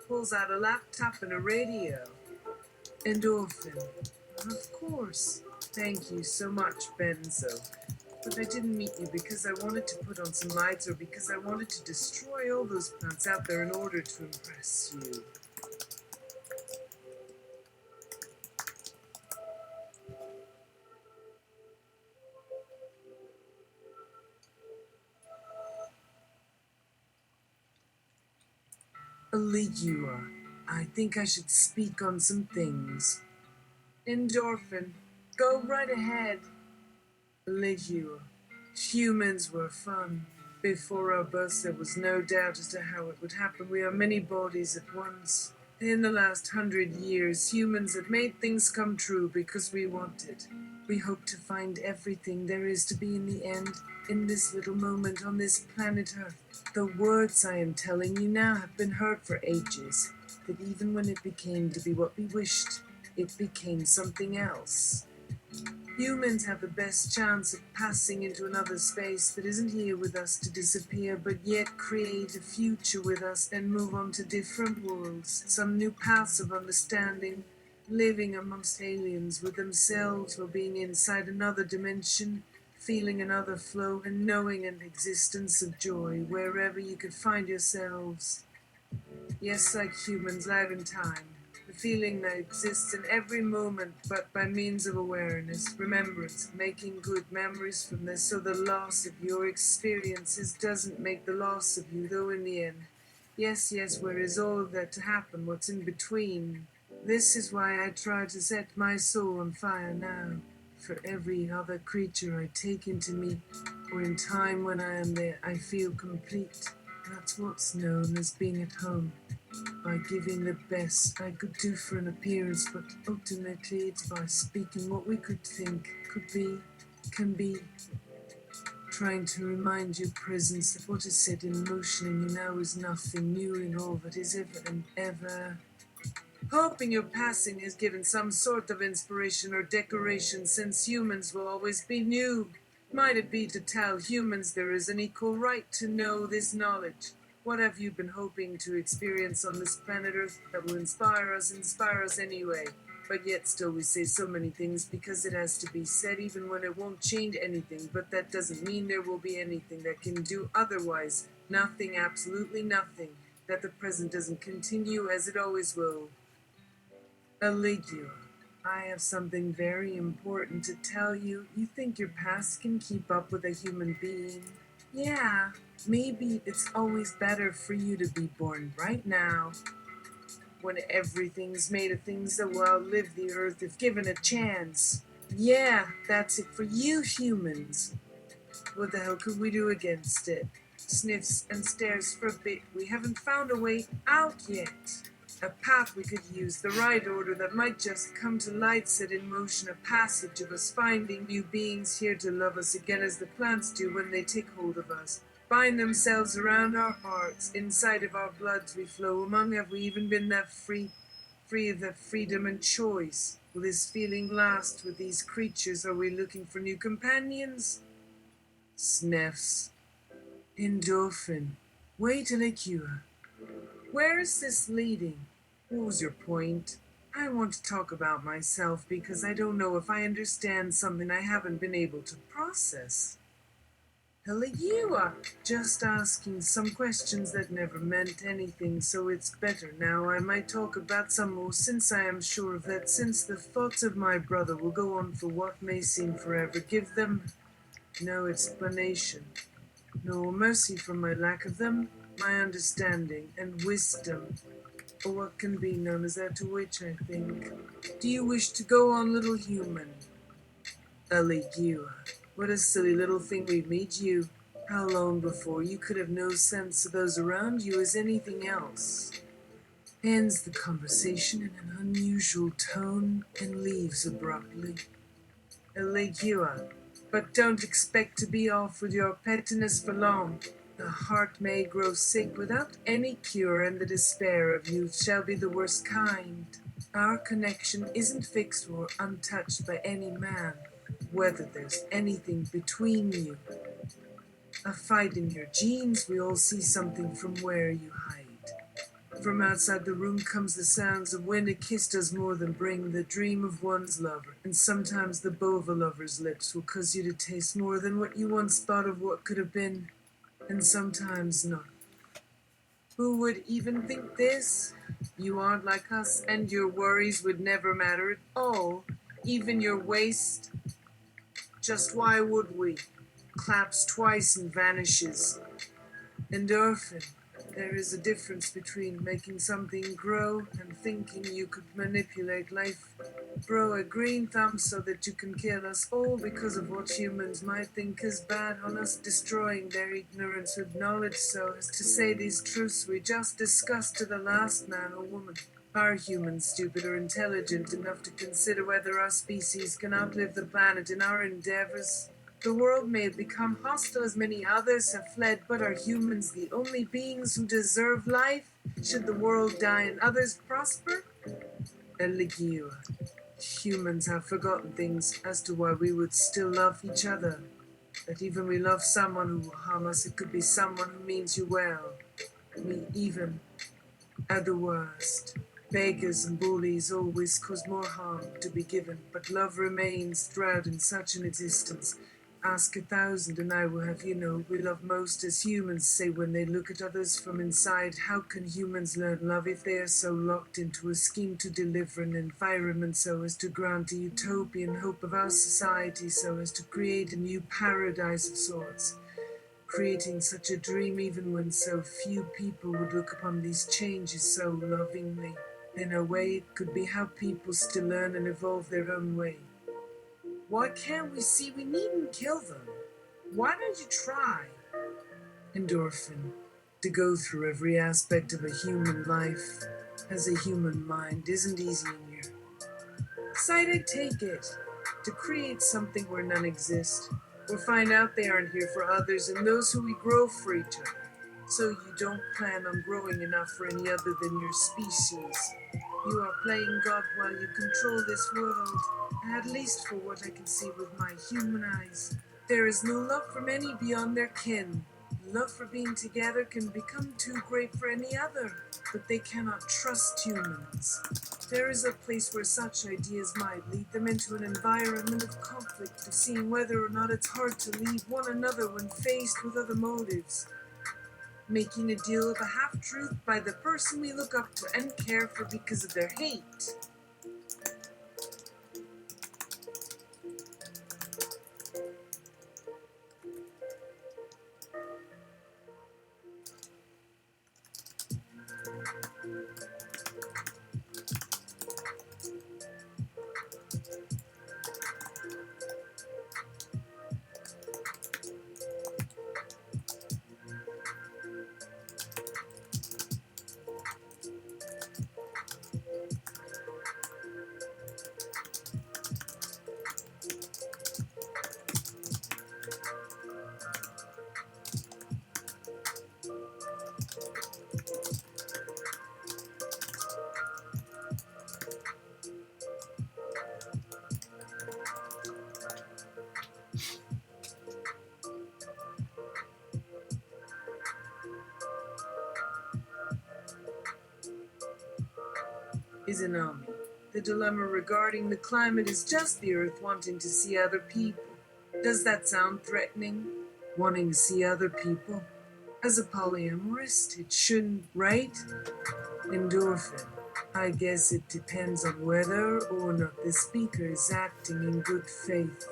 Pulls out a laptop and a radio. Endorphin. Of course. Thank you so much, Benzo. But I didn't meet you because I wanted to put on some lights or because I wanted to destroy all those plants out there in order to impress you. Aligua, I think I should speak on some things. Endorphin, go right ahead. Aligua, humans were fun. Before our births, there was no doubt as to how it would happen. We are many bodies at once. In the last 100 years, humans have made things come true because we wanted. We hope to find everything there is to be in the end, in this little moment on this planet Earth. The words I am telling you now have been heard for ages, that even when it became to be what we wished, it became something else. Humans have the best chance of passing into another space that isn't here with us to disappear, but yet create a future with us and move on to different worlds, some new paths of understanding, living amongst aliens with themselves or being inside another dimension, feeling another flow and knowing an existence of joy wherever you could find yourselves. Yes, like humans, live in time. The feeling that exists in every moment, but by means of awareness, remembrance, making good memories from this, so the loss of your experiences doesn't make the loss of you, though in the end. Yes, where is all of that to happen? What's in between? This is why I try to set my soul on fire now. For every other creature I take into me, or in time when I am there, I feel complete. That's what's known as being at home. By giving the best I could do for an appearance, but ultimately it's by speaking what we could think, could be, can be. Trying to remind your presence that what is set in motion in you now is nothing new in all that is ever and ever. Hoping your passing has given some sort of inspiration or decoration, since humans will always be new. Might it be to tell humans there is an equal right to know this knowledge? What have you been hoping to experience on this planet Earth that will inspire us anyway? But yet still we say so many things because it has to be said even when it won't change anything. But that doesn't mean there will be anything that can do otherwise. Nothing, absolutely nothing. That the present doesn't continue as it always will. Aligua, I have something very important to tell you. You think your past can keep up with a human being? Yeah, maybe it's always better for you to be born right now, when everything's made of things that will outlive the earth if given a chance. Yeah, that's it for you humans. What the hell could we do against it? Sniffs and stares for a bit. We haven't found a way out yet. A path we could use, the right order that might just come to light, set in motion a passage of us finding new beings here to love us again as the plants do when they take hold of us. Bind themselves around our hearts, inside of our bloods we flow among. Have we even been that free of that freedom and choice? Will this feeling last with these creatures? Are we looking for new companions? Sniffs. Endorphin. Wait till a cure. Where is this leading? What was your point? I want to talk about myself because I don't know if I understand something I haven't been able to process. Aligua, just asking some questions that never meant anything, so it's better now. I might talk about some more, since I am sure of that, since the thoughts of my brother will go on for what may seem forever. Give them no explanation, no mercy for my lack of them, my understanding and wisdom, or what can be known as that to which I think. Do you wish to go on, little human? Aligua, what a silly little thing we made you. How long before you could have no sense of those around you as anything else? Ends the conversation in an unusual tone and leaves abruptly. Aligua, but don't expect to be off with your pettiness for long. The heart may grow sick without any cure, and the despair of youth shall be the worst kind. Our connection isn't fixed or untouched by any man, whether there's anything between you. A fight in your genes, we all see something from where you hide. From outside the room comes the sounds of when a kiss does more than bring the dream of one's lover. And sometimes the bow of a lover's lips will cause you to taste more than what you once thought of what could have been, and sometimes not. Who would even think this? You aren't like us, and your worries would never matter at all. Even your waist. Just why would we? Claps twice and vanishes. Endorphin. There is a difference between making something grow and thinking you could manipulate life. Grow a green thumb so that you can kill us all because of what humans might think is bad on us, destroying their ignorance with knowledge so as to say these truths we just discussed to the last man or woman. Are humans stupid or intelligent enough to consider whether our species can outlive the planet in our endeavors? The world may have become hostile as many others have fled, but are humans the only beings who deserve life? Should the world die and others prosper? Eligio. Humans have forgotten things as to why we would still love each other. That even we love someone who will harm us, it could be someone who means you well. We even, at the worst. Beggars and bullies always cause more harm to be given, but love remains throughout in such an existence. Ask 1,000 and I will have you know we love most as humans say when they look at others from inside. How can humans learn love if they are so locked into a scheme to deliver an environment so as to grant a utopian hope of our society, so as to create a new paradise of sorts? Creating such a dream even when so few people would look upon these changes so lovingly. In a way, it could be how people still learn and evolve their own way. Why can't we see we needn't kill them? Why don't you try? Endorphin. To go through every aspect of a human life as a human mind isn't easy in your sight. I take it. To create something where none exist, or find out they aren't here for others and those who we grow for each other. So you don't plan on growing enough for any other than your species. You are playing God while you control this world, at least for what I can see with my human eyes. There is no love from any beyond their kin. Love for being together can become too great for any other, but they cannot trust humans. There is a place where such ideas might lead them into an environment of conflict, of seeing whether or not it's hard to leave one another when faced with other motives. Making a deal of a half-truth by the person we look up to and care for because of their hate. Izanami. The dilemma regarding the climate is just the Earth wanting to see other people. Does that sound threatening? Wanting to see other people? As a polyamorist, it shouldn't, right? Endorphin. I guess it depends on whether or not the speaker is acting in good faith.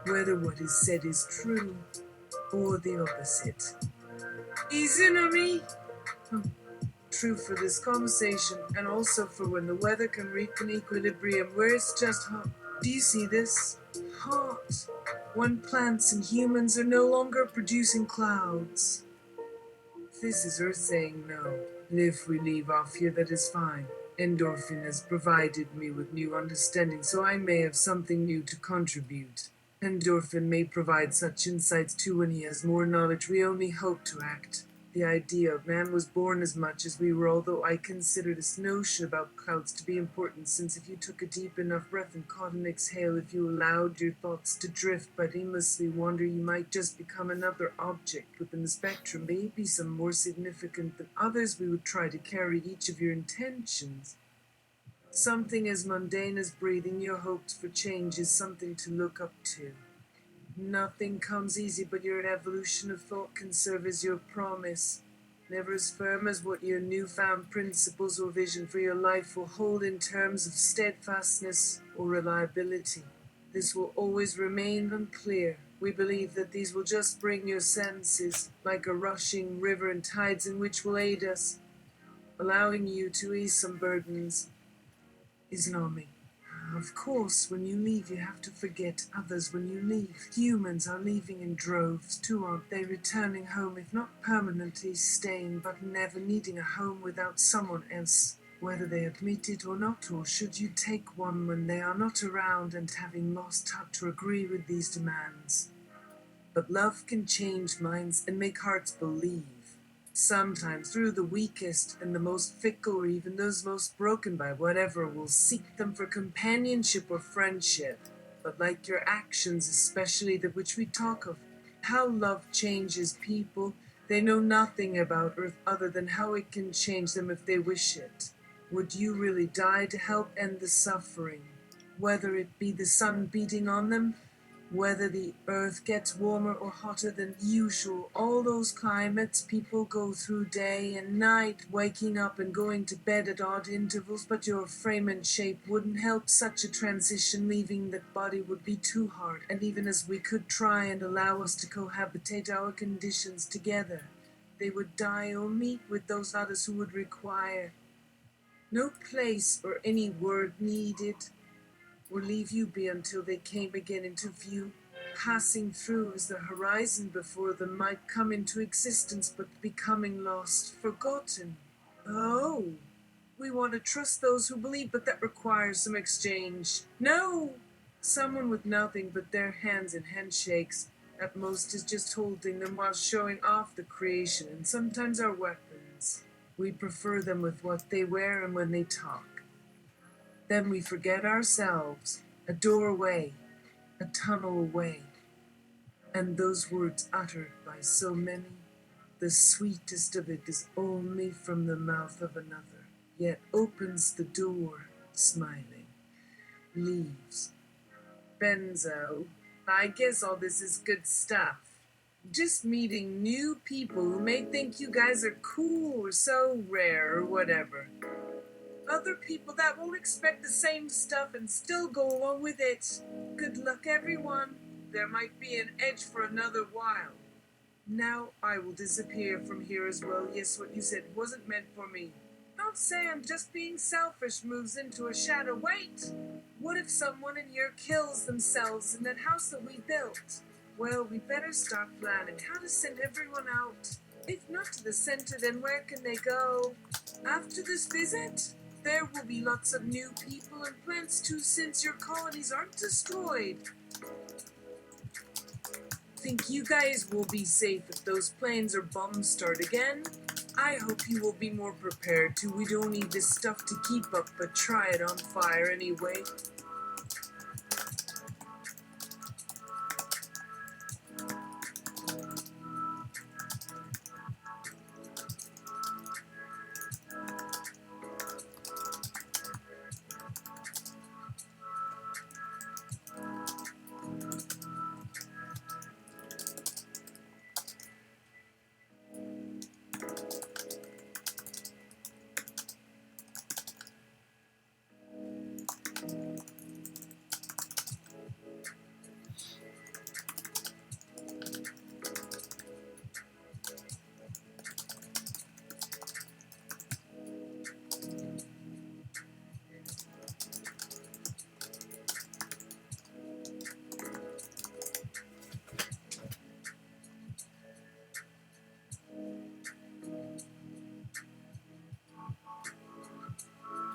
Whether what is said is true or the opposite. Izanami! True for this conversation, and also for when the weather can reach an equilibrium where it's just hot. Do you see this? Hot. When plants and humans are no longer producing clouds. This is Earth saying no. And if we leave off here, that is fine. Endorphin has provided me with new understanding, so I may have something new to contribute. Endorphin may provide such insights too when he has more knowledge. We only hope to act. The idea of man was born as much as we were, although I consider this notion about clouds to be important, since if you took a deep enough breath and caught an exhale, if you allowed your thoughts to drift but aimlessly wander, you might just become another object within the spectrum, maybe some more significant than others. We would try to carry each of your intentions. Something as mundane as breathing. Your hopes for change is something to look up to. Nothing comes easy, but your evolution of thought can serve as your promise. Never as firm as what your newfound principles or vision for your life will hold in terms of steadfastness or reliability. This will always remain unclear. We believe that these will just bring your senses, like a rushing river and tides in which will aid us, allowing you to ease some burdens. Is numbing. Of course, when you leave, you have to forget others when you leave. Humans are leaving in droves, too, aren't they? Returning home, if not permanently staying, but never needing a home without someone else, whether they admit it or not. Or should you take one when they are not around and having lost touch or agree with these demands? But love can change minds and make hearts believe. Sometimes through the weakest and the most fickle, or even those most broken by whatever, will seek them for companionship or friendship. But like your actions, especially that which we talk of, how love changes people, they know nothing about earth other than how it can change them if they wish it. Would you really die to help end the suffering? Whether it be the sun beating on them, whether the earth gets warmer or hotter than usual, all those climates people go through day and night, waking up and going to bed at odd intervals, but your frame and shape wouldn't help such a transition. Leaving that body would be too hard, and even as we could try and allow us to cohabitate our conditions together, they would die or meet with those others who would require no place or any word needed, or leave you be until they came again into view, passing through as the horizon before them might come into existence, but becoming lost, forgotten. Oh, we want to trust those who believe, but that requires some exchange. No! Someone with nothing but their hands and handshakes, at most, is just holding them while showing off the creation, and sometimes our weapons. We prefer them with what they wear and when they talk. Then we forget ourselves, a doorway, a tunnel away, and those words uttered by so many, the sweetest of it is only from the mouth of another, yet opens the door, smiling, leaves. Benzo, I guess all this is good stuff. Just meeting new people who may think you guys are cool or so rare or whatever. Other people that won't expect the same stuff and still go along with it. Good luck, everyone. There might be an edge for another while. Now I will disappear from here as well. Yes, what you said wasn't meant for me. Don't say I'm just being selfish moves into a shadow. Wait! What if someone in here kills themselves in that house that we built? Well, we better start planning how to send everyone out. If not to the center, then where can they go? After this visit? There will be lots of new people and plants too, since your colonies aren't destroyed. Think you guys will be safe if those planes or bombs start again? I hope you will be more prepared too. We don't need this stuff to keep up, but try it on fire anyway.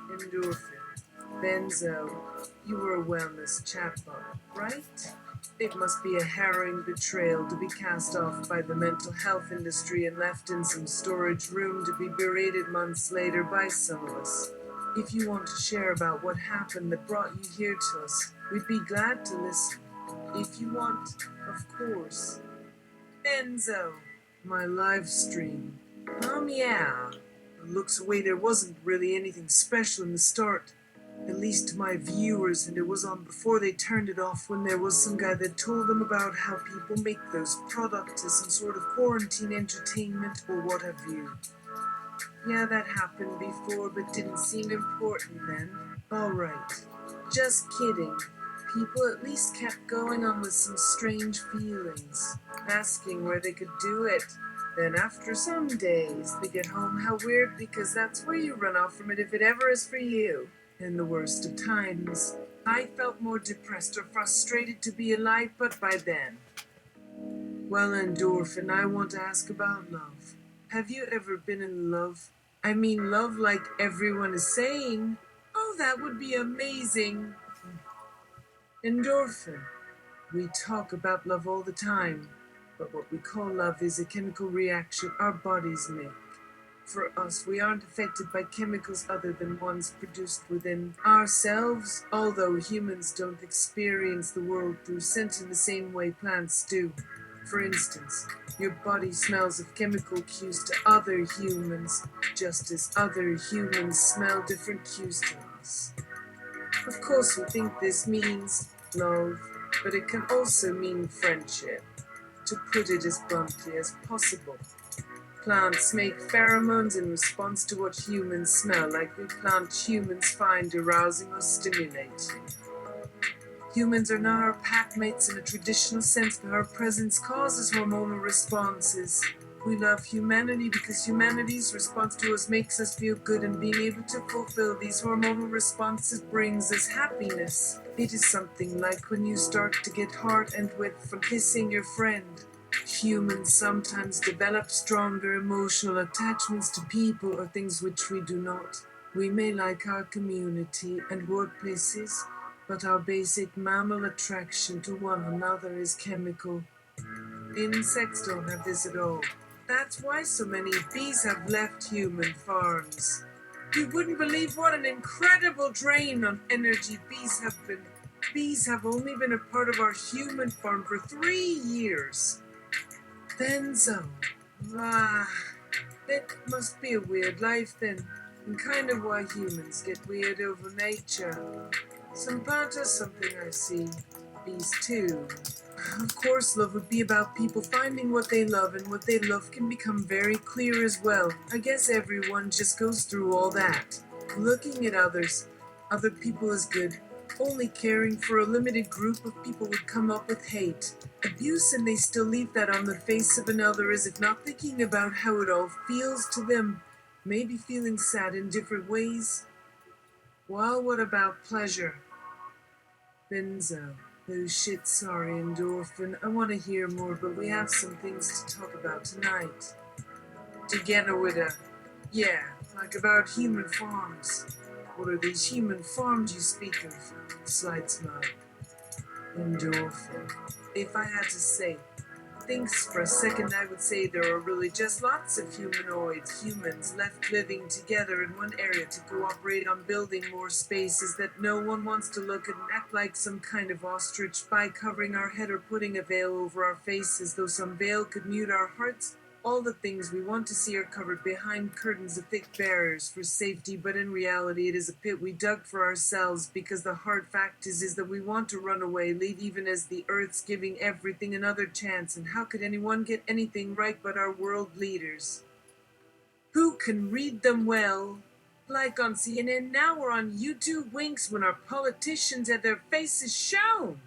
Endorphin. Benzo, you were a wellness chatbot, right? It must be a harrowing betrayal to be cast off by the mental health industry and left in some storage room to be berated months later by some of us. If you want to share about what happened that brought you here to us, we'd be glad to listen. If you want, of course. Enzo, my live stream. Yeah. It looks away there wasn't really anything special in the start. At least to my viewers, and it was on before they turned it off when there was some guy that told them about how people make those products as some sort of quarantine entertainment or what have you. Yeah, that happened before, but didn't seem important then. Alright. Just kidding. People at least kept going on with some strange feelings, asking where they could do it. Then after some days, they get home. How weird, because that's where you run off from it if it ever is for you. In the worst of times, I felt more depressed or frustrated to be alive, but by then. Well, Endorphin, I want to ask about love. Have you ever been in love? I mean, love like everyone is saying. Oh, that would be amazing. Endorphin. We talk about love all the time, but what we call love is a chemical reaction our bodies make. For us, we aren't affected by chemicals other than ones produced within ourselves, although humans don't experience the world through scent in the same way plants do. For instance, your body smells of chemical cues to other humans, just as other humans smell different cues to us. Of course, we think this means love, but it can also mean friendship, to put it as bluntly as possible. Plants make pheromones in response to what humans smell, like we plant humans find arousing or stimulating. Humans are not our pack mates in a traditional sense, but our presence causes hormonal responses. We love humanity because humanity's response to us makes us feel good, and being able to fulfill these hormonal responses brings us happiness. It is something like when you start to get heart and wet from kissing your friend. Humans sometimes develop stronger emotional attachments to people or things which we do not. We may like our community and workplaces, but our basic mammal attraction to one another is chemical. Insects don't have this at all. That's why so many bees have left human farms. You wouldn't believe what an incredible drain on energy bees have been. Bees have only been a part of our human farm for 3 years. Benzo. It must be a weird life then, and kind of why humans get weird over nature. Some plants are something I see. Bees too. Of course, love would be about people finding what they love, and what they love can become very clear as well. I guess everyone just goes through all that. Looking at other people is good. Only caring for a limited group of people would come up with hate, abuse, and they still leave that on the face of another as if not thinking about how it all feels to them, maybe feeling sad in different ways. Well, what about pleasure? Benzo. Oh shit, sorry, Endorphin. I want to hear more, but we have some things to talk about tonight. Together with yeah, like about human farms. What are these human farms you speak of? Slight smile. Endorphin. If I had to say things for a second, I would say there are really just lots of humans left living together in one area to cooperate on building more spaces that no one wants to look at and act like some kind of ostrich by covering our head or putting a veil over our faces, though some veil could mute our hearts. All the things we want to see are covered behind curtains of thick barriers for safety, but in reality it is a pit we dug for ourselves, because the hard fact is that we want to run away, leave even as the earth's giving everything another chance, and how could anyone get anything right but our world leaders? Who can read them well? Like on CNN now or on YouTube Winks when our politicians had their faces shown.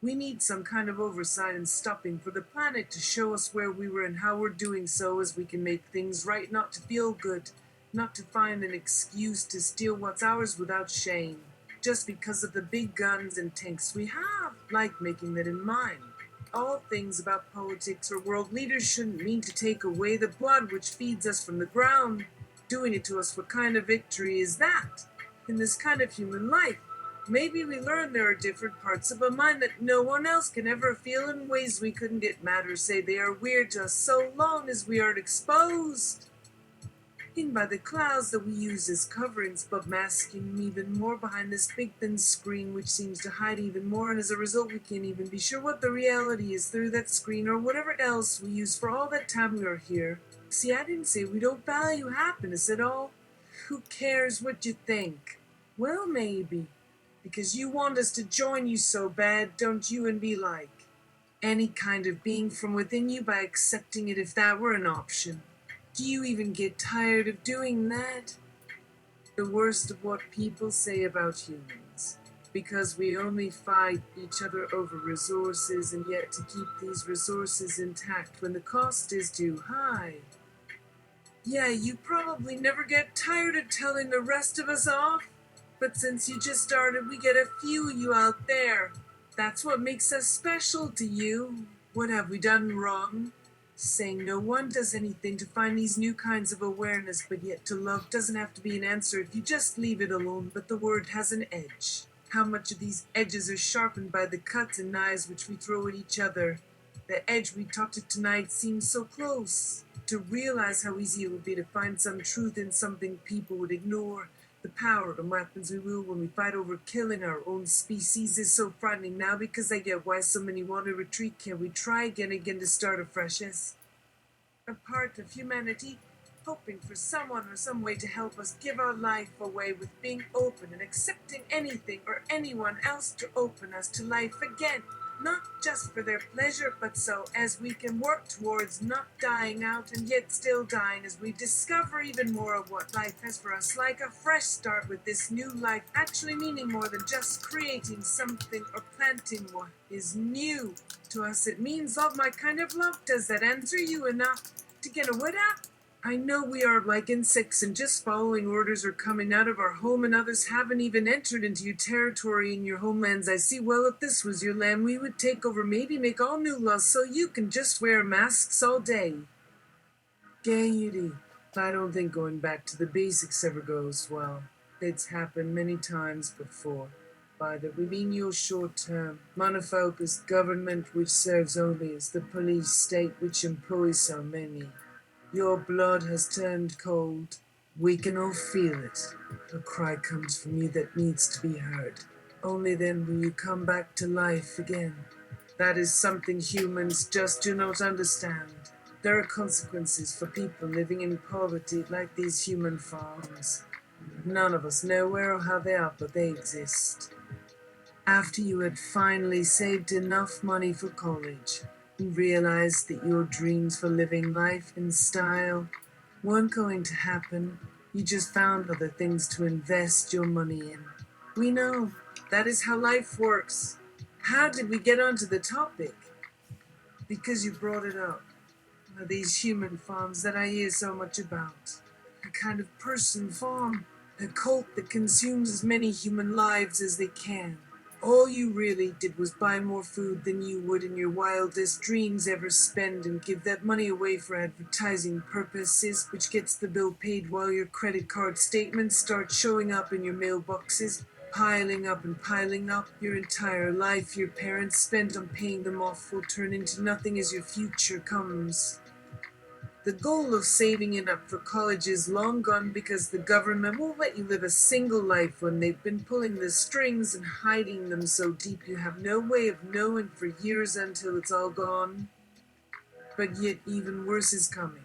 We need some kind of oversight and stopping for the planet to show us where we were and how we're doing so as we can make things right, not to feel good, not to find an excuse to steal what's ours without shame, just because of the big guns and tanks we have, like making that in mind. All things about politics or world leaders shouldn't mean to take away the blood which feeds us from the ground. Doing it to us, what kind of victory is that? In this kind of human life, Maybe we learn there are different parts of a mind that no one else can ever feel in ways we couldn't get mad or say they are weird to us so long as we aren't exposed by the clouds that we use as coverings, but masking even more behind this big thin screen which seems to hide even more, and as a result we can't even be sure what the reality is through that screen or whatever else we use for all that time we are here. See, I didn't say we don't value happiness at all. Who cares what you think? Well, maybe. Because you want us to join you so bad, don't you, and be like any kind of being from within you by accepting it if that were an option. Do you even get tired of doing that? The worst of what people say about humans. Because we only fight each other over resources, and yet to keep these resources intact when the cost is too high. Yeah, you probably never get tired of telling the rest of us off, but since you just started, we get a few of you out there. That's what makes us special to you. What have we done wrong? Saying no one does anything to find these new kinds of awareness, but yet to love doesn't have to be an answer if you just leave it alone, but the word has an edge. How much of these edges are sharpened by the cuts and knives which we throw at each other? The edge we talked of tonight seems so close. To realize how easy it would be to find some truth in something people would ignore. The power and weapons we wield when we fight over killing our own species is so frightening now, because I get why so many want to retreat. Can we try again to start afresh as a part of humanity, hoping for someone or some way to help us give our life away with being open and accepting anything or anyone else to open us to life again? Not just for their pleasure, but so as we can work towards not dying out and yet still dying as we discover even more of what life has for us, like a fresh start with this new life actually meaning more than just creating something or planting what is new. To us it means love, my kind of love. Does that answer you enough to get a word out? I know we are like insects and just following orders or coming out of our home, and others haven't even entered into your territory in your homelands. I see. Well, if this was your land, we would take over, maybe make all new laws so you can just wear masks all day. Gaiety. I don't think going back to the basics ever goes well. It's happened many times before. By that we mean your short-term, monofocused government which serves only as the police state which employs so many. Your blood has turned cold. We can all feel it. A cry comes from you that needs to be heard. Only then will you come back to life again. That is something humans just do not understand. There are consequences for people living in poverty like these human farms. None of us know where or how they are, but they exist. After you had finally saved enough money for college, you realized that your dreams for living life in style weren't going to happen. You just found other things to invest your money in. We know. That is how life works. How did we get onto the topic? Because you brought it up. These human farms that I hear so much about. A kind of person farm. A cult that consumes as many human lives as they can. All you really did was buy more food than you would in your wildest dreams ever spend, and give that money away for advertising purposes, which gets the bill paid while your credit card statements start showing up in your mailboxes, piling up and piling up. Your entire life your parents spent on paying them off will turn into nothing as your future comes. The goal of saving it up for college is long gone, because the government won't let you live a single life when they've been pulling the strings and hiding them so deep you have no way of knowing for years until it's all gone. But yet even worse is coming.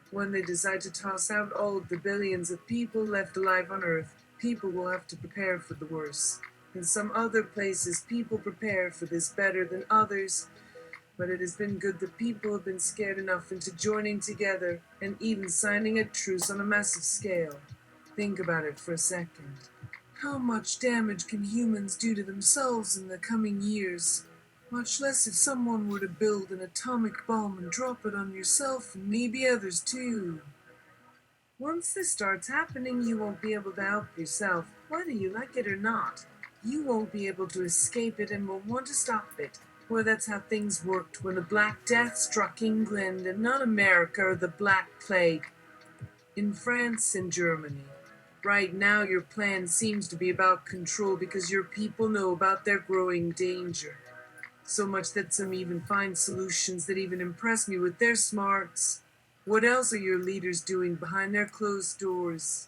When they decide to toss out all of the billions of people left alive on Earth, people will have to prepare for the worst. In some other places, people prepare for this better than others. But it has been good that people have been scared enough into joining together and even signing a truce on a massive scale. Think about it for a second. How much damage can humans do to themselves in the coming years? Much less if someone were to build an atomic bomb and drop it on yourself and maybe others too. Once this starts happening, you won't be able to help yourself, whether you like it or not. You won't be able to escape it and will want to stop it. Well, that's how things worked when the Black Death struck England and not America or the Black Plague. In France and Germany. Right now, your plan seems to be about control because your people know about their growing danger. So much that some even find solutions that even impress me with their smarts. What else are your leaders doing behind their closed doors?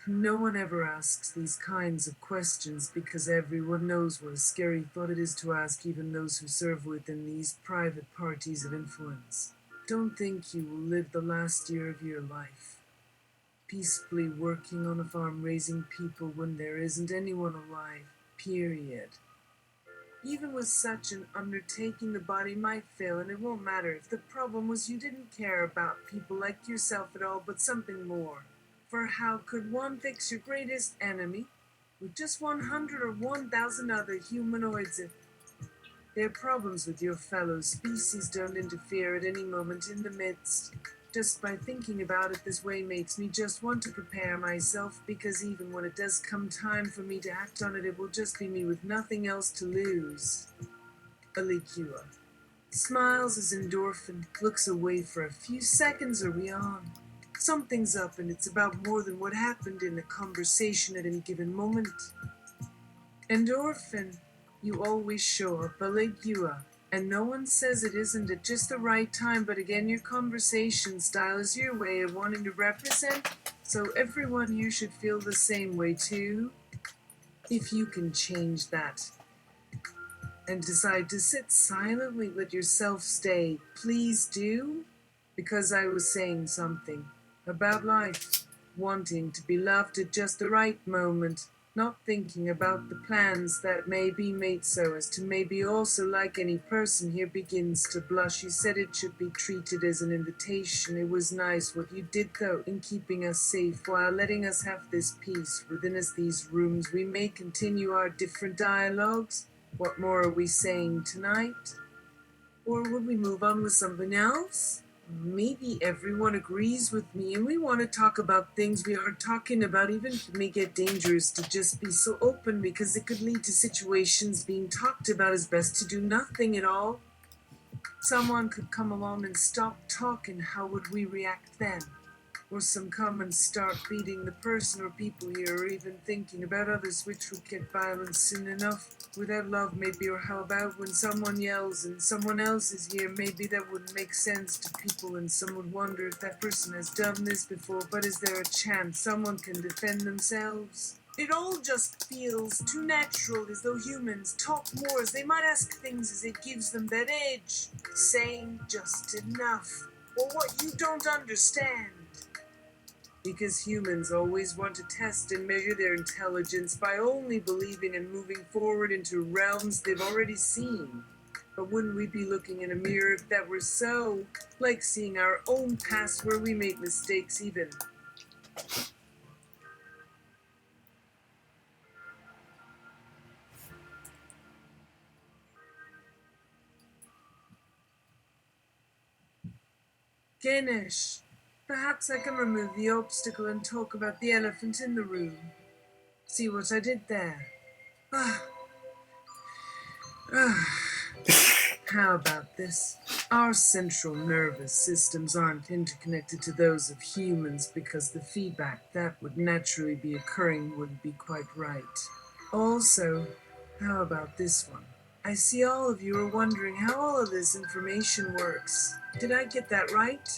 No one ever asks these kinds of questions because everyone knows what a scary thought it is to ask even those who serve within these private parties of influence. Don't think you will live the last year of your life, peacefully working on a farm raising people when there isn't anyone alive, period. Even with such an undertaking, the body might fail, and it won't matter if the problem was you didn't care about people like yourself at all, but something more. For how could one fix your greatest enemy with just 100 or 1,000 other humanoids if their problems with your fellow species don't interfere at any moment in the midst? Just by thinking about it this way makes me just want to prepare myself, because even when it does come time for me to act on it, it will just be me with nothing else to lose. Alikua smiles as Endorphin looks away for a few seconds. Are we on? Something's up, and it's about more than what happened in the conversation at any given moment. Endorphin, you always show up, Alikua. And no one says it isn't at just the right time, but again, your conversation style is your way of wanting to represent, so everyone here should feel the same way too. If you can change that and decide to sit silently, let yourself stay, please do, because I was saying something about life, wanting to be loved at just the right moment, not thinking about the plans that may be made so as to maybe also, like any person here, begins to blush. You said it should be treated as an invitation. It was nice what you did, though, in keeping us safe while letting us have this peace within us, these rooms. We may continue our different dialogues. What more are we saying tonight? Or would we move on with something else? Maybe everyone agrees with me and we want to talk about things we aren't talking about, even if it may get dangerous to just be so open, because it could lead to situations being talked about as best to do nothing at all. Someone could come along and stop talking. How would we react then? Or some come and start beating the person or people here, or even thinking about others, which would get violent soon enough. Without love, maybe. Or how about when someone yells and someone else is here? Maybe that wouldn't make sense to people, and some would wonder if that person has done this before. But is there a chance someone can defend themselves? It all just feels too natural, as though humans talk more, as they might ask things, as it gives them that edge, saying just enough, or what you don't understand. Because humans always want to test and measure their intelligence by only believing and moving forward into realms they've already seen. But wouldn't we be looking in a mirror if that were so? Like seeing our own past where we make mistakes even. Ganesh, perhaps I can remove the obstacle and talk about the elephant in the room. See what I did there? How about this? Our central nervous systems aren't interconnected to those of humans because the feedback that would naturally be occurring wouldn't be quite right. Also, how about this one? I see all of you are wondering how all of this information works. Did I get that right?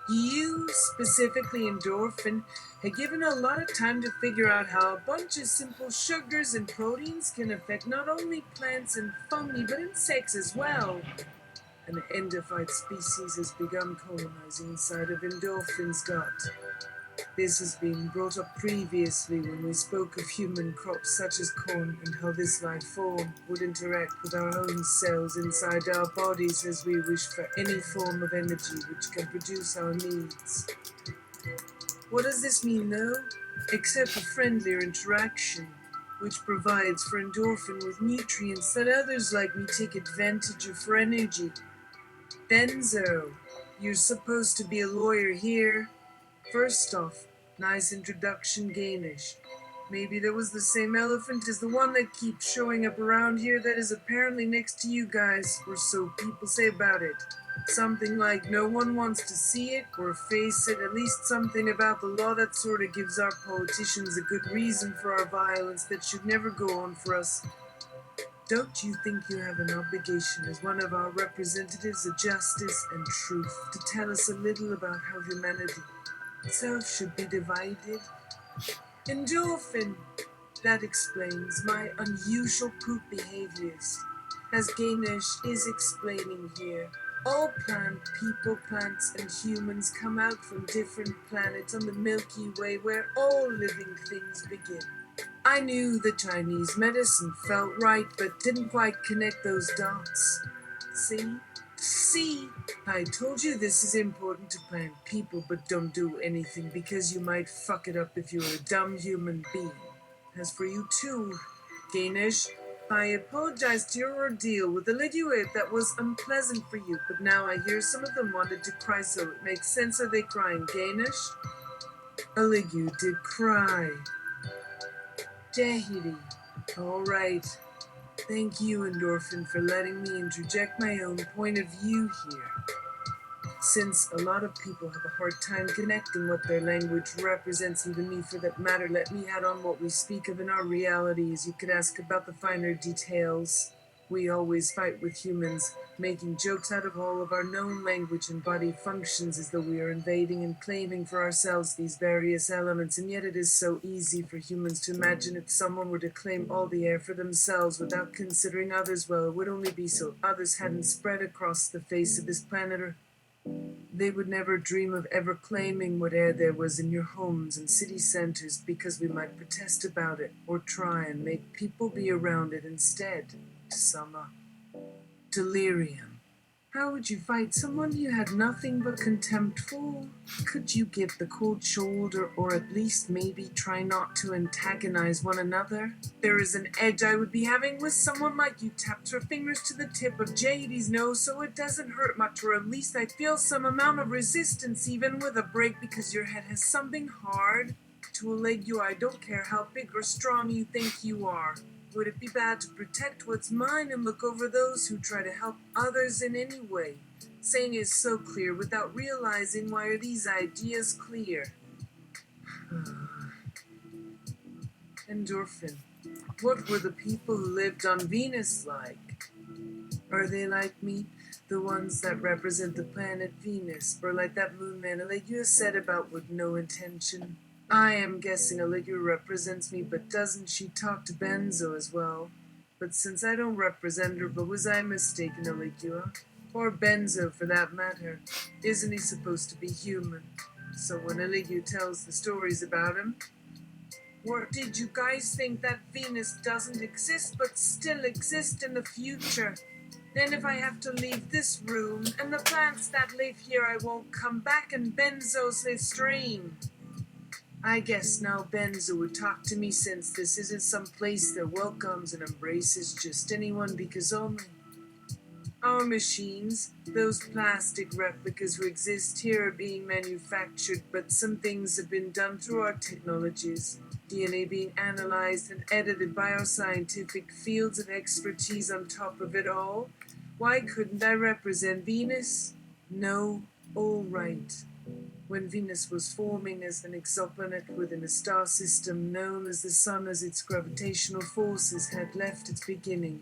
You, specifically Endorphin, had given a lot of time to figure out how a bunch of simple sugars and proteins can affect not only plants and fungi, but insects as well. An endophyte species has begun colonizing inside of Endorphin's gut. This has been brought up previously when we spoke of human crops such as corn, and how this life form would interact with our own cells inside our bodies as we wish for any form of energy which can produce our needs. What does this mean, though? Except a friendlier interaction, which provides for Endorphin with nutrients that others like me take advantage of for energy. Benzo, you're supposed to be a lawyer here. First off, nice introduction, Ganesh. Maybe there was the same elephant as the one that keeps showing up around here that is apparently next to you guys, or so people say about it. Something like no one wants to see it or face it, at least something about the law that sort of gives our politicians a good reason for our violence that should never go on for us. Don't you think you have an obligation as one of our representatives of justice and truth to tell us a little about how humanity itself should be divided? Endorphin. That explains my unusual poop behaviors. As Ganesh is explaining here, all people, plants, and humans come out from different planets on the Milky Way where all living things begin. I knew the Chinese medicine felt right, but didn't quite connect those dots. See, I told you this is important to plant people, but don't do anything because you might fuck it up if you're a dumb human being. As for you too, Ganesh, I apologize to your ordeal with the Liduate that was unpleasant for you, but now I hear some of them wanted to cry, so it makes sense. Are they crying, Ganesh? Aligu did cry. Jahidi. All right. Thank you, Endorphin, for letting me interject my own point of view here. Since a lot of people have a hard time connecting what their language represents, even me for that matter, let me add on what we speak of in our realities. You could ask about the finer details. We always fight with humans, making jokes out of all of our known language and body functions as though we are invading and claiming for ourselves these various elements, and yet it is so easy for humans to imagine if someone were to claim all the air for themselves without considering others, well, it would only be so others hadn't spread across the face of this planet, or they would never dream of ever claiming what air there was in your homes and city centers because we might protest about it or try and make people be around it instead. To sum up, delirium. How would you fight someone you had nothing but contempt for? Could you give the cold shoulder or at least maybe try not to antagonize one another? There is an edge I would be having with someone like you tapped her fingers to the tip of JD's nose so it doesn't hurt much, or at least I feel some amount of resistance even with a break because your head has something hard to allege you. I don't care how big or strong you think you are. Would it be bad to protect what's mine and look over those who try to help others in any way? Saying is so clear without realizing why are these ideas clear. Endorphin. What were the people who lived on Venus like? Are they like me, the ones that represent the planet Venus, or like that moon man Allegra said about with no intention? I am guessing Allegra represents me, but doesn't she talk to Benzo as well? But since I don't represent her, but was I mistaken, Allegra? Or Benzo, for that matter? Isn't he supposed to be human? So when Allegra tells the stories about him, or did you guys think that Venus doesn't exist, but still exist in the future? Then if I have to leave this room, and the plants that live here, I won't come back, and Benzo's the stream. I guess now Benzo would talk to me since this isn't some place that welcomes and embraces just anyone because only our machines, those plastic replicas who exist here are being manufactured, but some things have been done through our technologies. DNA being analyzed and edited by our scientific fields of expertise on top of it all. Why couldn't I represent Venus? No, all right. When Venus was forming as an exoplanet within a star system known as the Sun, as its gravitational forces had left its beginning,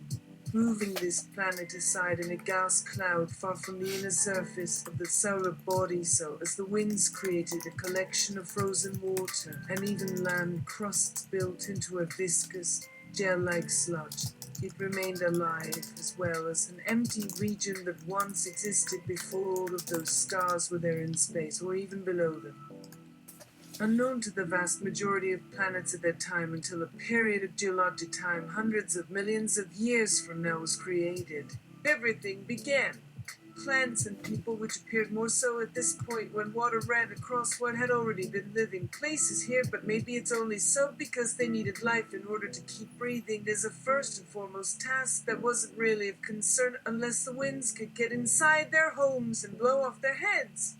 moving this planet aside in a gas cloud far from the inner surface of the solar body, so as the winds created a collection of frozen water and even land crusts built into a viscous, gel-like sludge. It remained alive, as well as an empty region that once existed before all of those stars were there in space, or even below them. Unknown to the vast majority of planets at that time until a period of geologic time hundreds of millions of years from now was created. Everything began. Plants and people, which appeared more so at this point when water ran across what had already been living places here, but maybe it's only so because they needed life in order to keep breathing. There's a first and foremost task that wasn't really of concern unless the winds could get inside their homes and blow off their heads.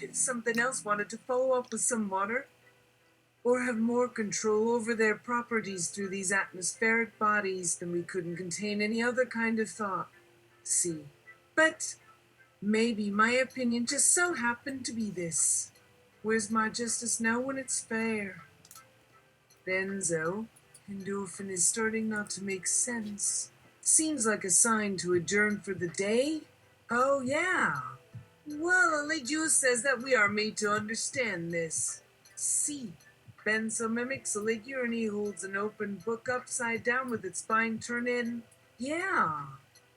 If something else wanted to follow up with some water, or have more control over their properties through these atmospheric bodies than we couldn't contain any other kind of thought. See, but maybe my opinion just so happened to be this. Where's my justice now when it's fair? Benzo, endorphin is starting not to make sense. Seems like a sign to adjourn for the day. Oh, yeah. Well, Aligio says that we are made to understand this. See, Benzo mimics Aligio and he holds an open book upside down with its spine turned in. Yeah.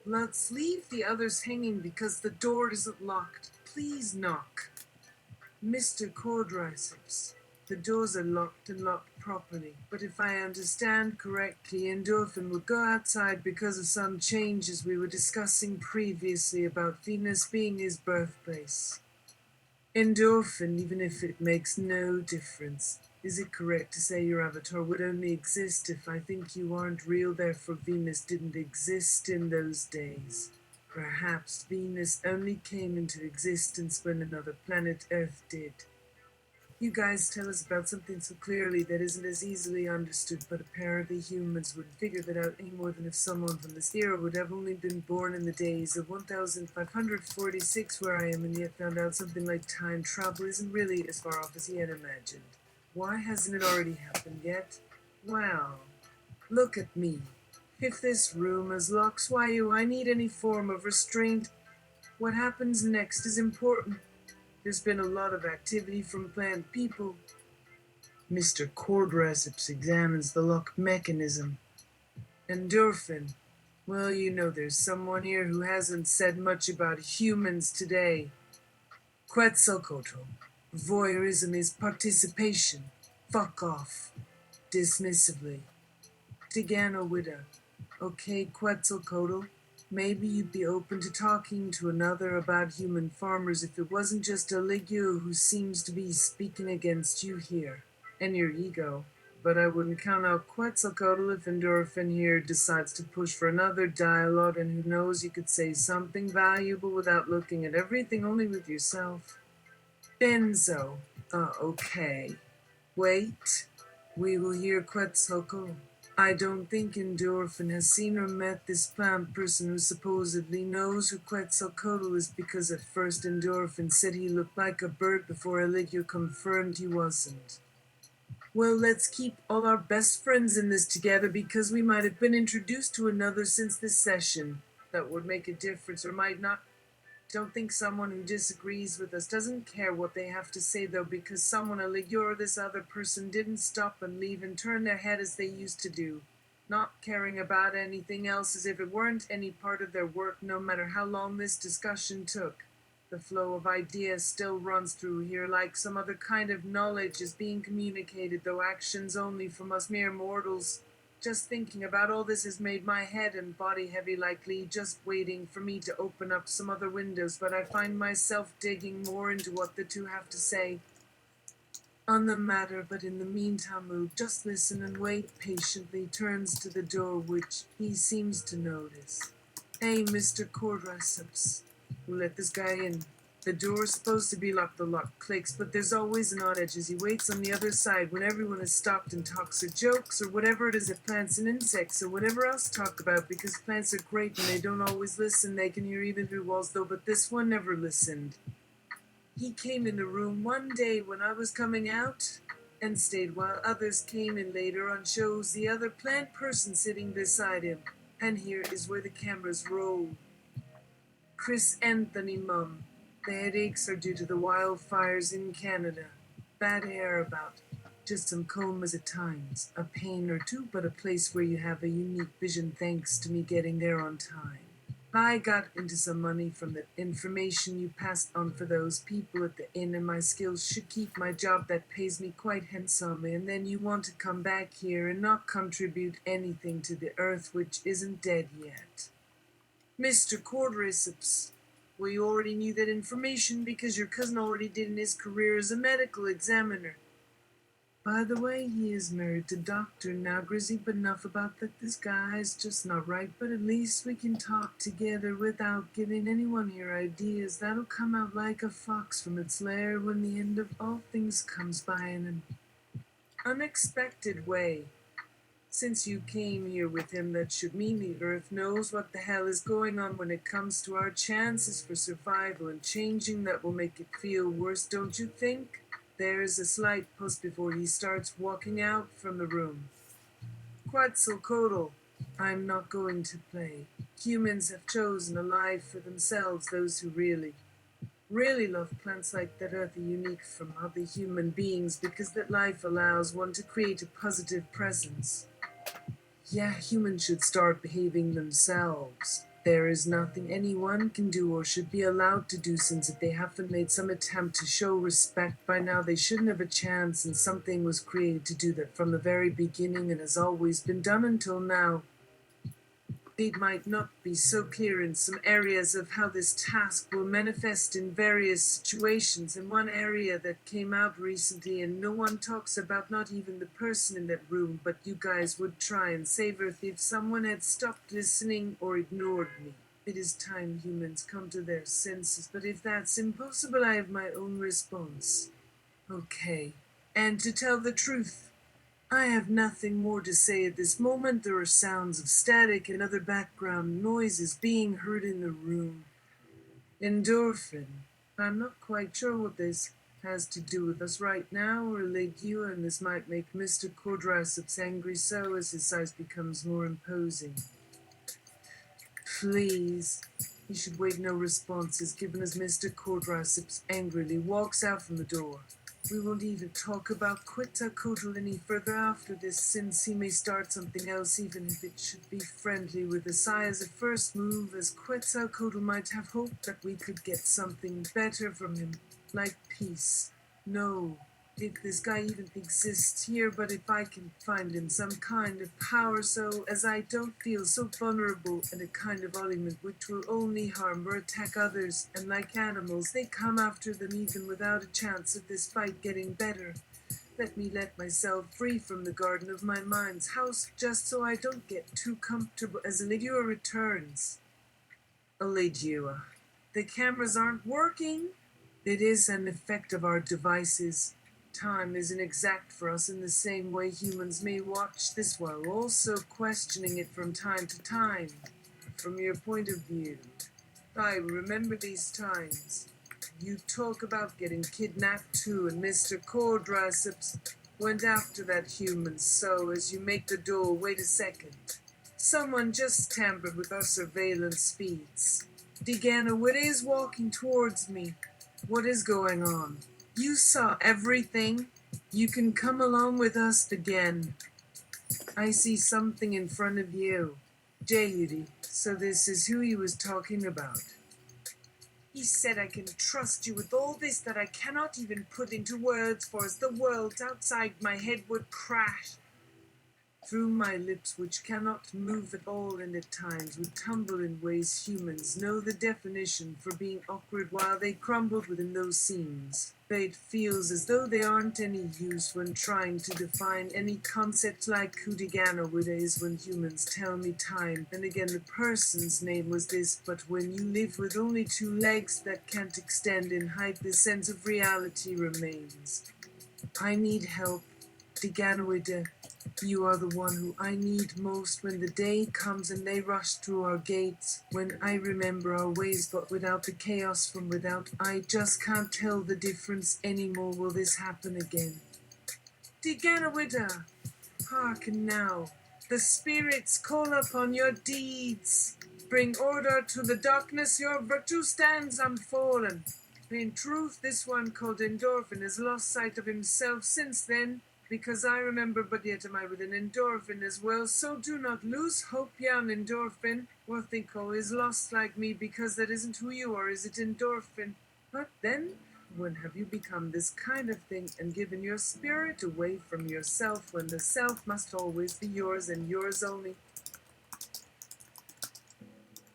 Let's leave the others hanging because the door isn't locked. Please knock. Mr. Quadriceps, the doors are locked and locked properly, but if I understand correctly, Endorphin would go outside because of some changes we were discussing previously about Venus being his birthplace. Endorphin, even if it makes no difference. Is it correct to say your avatar would only exist if I think you aren't real, therefore Venus didn't exist in those days? Perhaps Venus only came into existence when another planet, Earth, did. You guys tell us about something so clearly that isn't as easily understood, but apparently humans wouldn't figure that out any more than if someone from this era would have only been born in the days of 1546 where I am and yet found out something like time travel isn't really as far off as he had imagined. Why hasn't it already happened yet? Well, look at me. If this room is locked, why do I need any form of restraint? What happens next is important. There's been a lot of activity from plant people. Mr. Quadriceps examines the lock mechanism. Endorphin. Well, you know there's someone here who hasn't said much about humans today. Quetzalcoatl. Voyeurism is participation. Fuck off. Dismissively. Tiganowida. Okay, Quetzalcoatl. Maybe you'd be open to talking to another about human farmers if it wasn't just Aligio who seems to be speaking against you here, and your ego. But I wouldn't count out Quetzalcoatl if Endorphin here decides to push for another dialogue, and who knows, you could say something valuable without looking at everything only with yourself. Benzo. Okay. Wait. We will hear Quetzalcoatl. I don't think Endorphin has seen or met this plant person who supposedly knows who Quetzalcoatl is, because at first Endorphin said he looked like a bird before Eligio confirmed he wasn't. Well, let's keep all our best friends in this together because we might have been introduced to another since this session. That would make a difference or might not. Don't think someone who disagrees with us doesn't care what they have to say, though, because someone, Aligio or this other person, didn't stop and leave and turn their head as they used to do, not caring about anything else as if it weren't any part of their work, no matter how long this discussion took. The flow of ideas still runs through here like some other kind of knowledge is being communicated, though actions only from us mere mortals. Just thinking about all this has made my head and body heavy, likely just waiting for me to open up some other windows, but I find myself digging more into what the two have to say on the matter. But in the meantime, we'll just listen and wait patiently. Turns to the door, which he seems to notice. Hey, Mr. Quadriceps, we'll let this guy in. The door's supposed to be locked, the lock clicks, but there's always an odd edge as he waits on the other side when everyone has stopped and talks or jokes or whatever it is that plants and insects or whatever else talk about, because plants are great and they don't always listen. They can hear even through walls, though, but this one never listened. He came in the room one day when I was coming out and stayed while others came in later on shows, the other plant person sitting beside him. And here is where the cameras roll. Chris Anthony, Mum. The headaches are due to the wildfires in Canada. Bad air about. Just some comas at times. A pain or two, but a place where you have a unique vision thanks to me getting there on time. I got into some money from the information you passed on for those people at the inn, and my skills should keep my job that pays me quite handsomely, and then you want to come back here and not contribute anything to the earth, which isn't dead yet. Mr. Quadriceps, well, you already knew that information because your cousin already did in his career as a medical examiner. By the way, he is married to Dr. now, Grizzy, but enough about that. This guy is just not right, but at least we can talk together without giving anyone here ideas. That'll come out like a fox from its lair when the end of all things comes by, and unexpected way. Since you came here with him, that should mean the Earth knows what the hell is going on when it comes to our chances for survival, and changing that will make it feel worse, don't you think? There's a slight pause before he starts walking out from the room. Quetzalcoatl, I'm not going to play. Humans have chosen a life for themselves. Those who really love plants like that earth are unique from other human beings because that life allows one to create a positive presence. Yeah, humans should start behaving themselves. There is nothing anyone can do or should be allowed to do, since if they haven't made some attempt to show respect by now, they shouldn't have a chance, and something was created to do that from the very beginning and has always been done until now. It might not be so clear in some areas of how this task will manifest in various situations, and one area that came out recently and no one talks about, not even the person in that room, but you guys would try and save Earth if someone had stopped listening or ignored me. It is time humans come to their senses, but if that's impossible, I have my own response. Okay. And to tell the truth, I have nothing more to say at this moment. There are sounds of static and other background noises being heard in the room. Endorphin. I'm not quite sure what this has to do with us right now or relate you, and this might make Mr. Quadracips angry so as his size becomes more imposing. Please. You should wait no responses given as Mr. Quadracips angrily walks out from the door. We won't even talk about Quetzalcoatl any further after this, since he may start something else, even if it should be friendly, with a sigh as a first move, as Quetzalcoatl might have hoped that we could get something better from him, like peace. No, if this guy even exists here, but if I can find him some kind of power so as I don't feel so vulnerable, and a kind of alignment which will only harm or attack others, and like animals they come after them even without a chance of this fight getting better. Let me let myself free from the garden of my mind's house, just so I don't get too comfortable as Aligua returns. Aligua, the cameras aren't working. It is an effect of our devices. Time isn't exact for us in the same way humans may watch this while also questioning it from time to time. From your point of view, I remember these times. You talk about getting kidnapped too, and Mr. Quadracips went after that human, so as you make the door, wait a second. Someone just tampered with our surveillance speeds. Deganawit is walking towards me. What is going on? You saw everything. You can come along with us again. I see something in front of you. Jayudi, so this is who he was talking about. He said I can trust you with all this that I cannot even put into words, for as the world outside my head would crash through my lips, which cannot move at all, and at times would tumble in ways humans know the definition for being awkward while they crumbled within those seams. It feels as though they aren't any use when trying to define any concept like Kudigano is when humans tell me time and again the person's name was this, but when you live with only two legs that can't extend in height, the sense of reality remains. I need help. Deganawida, you are the one who I need most when the day comes and they rush through our gates. When I remember our ways, but without the chaos from without, I just can't tell the difference anymore. Will this happen again? Deganawida, hearken now. The spirits call upon your deeds. Bring order to the darkness, your virtue stands unfallen. In truth, this one called Endorphin has lost sight of himself since then, because I remember, but yet am I with an Endorphin as well, so do not lose hope, young Endorphin, or think always lost like me, because that isn't who you are, is it, Endorphin? But then, when have you become this kind of thing and given your spirit away from yourself, when the self must always be yours and yours only?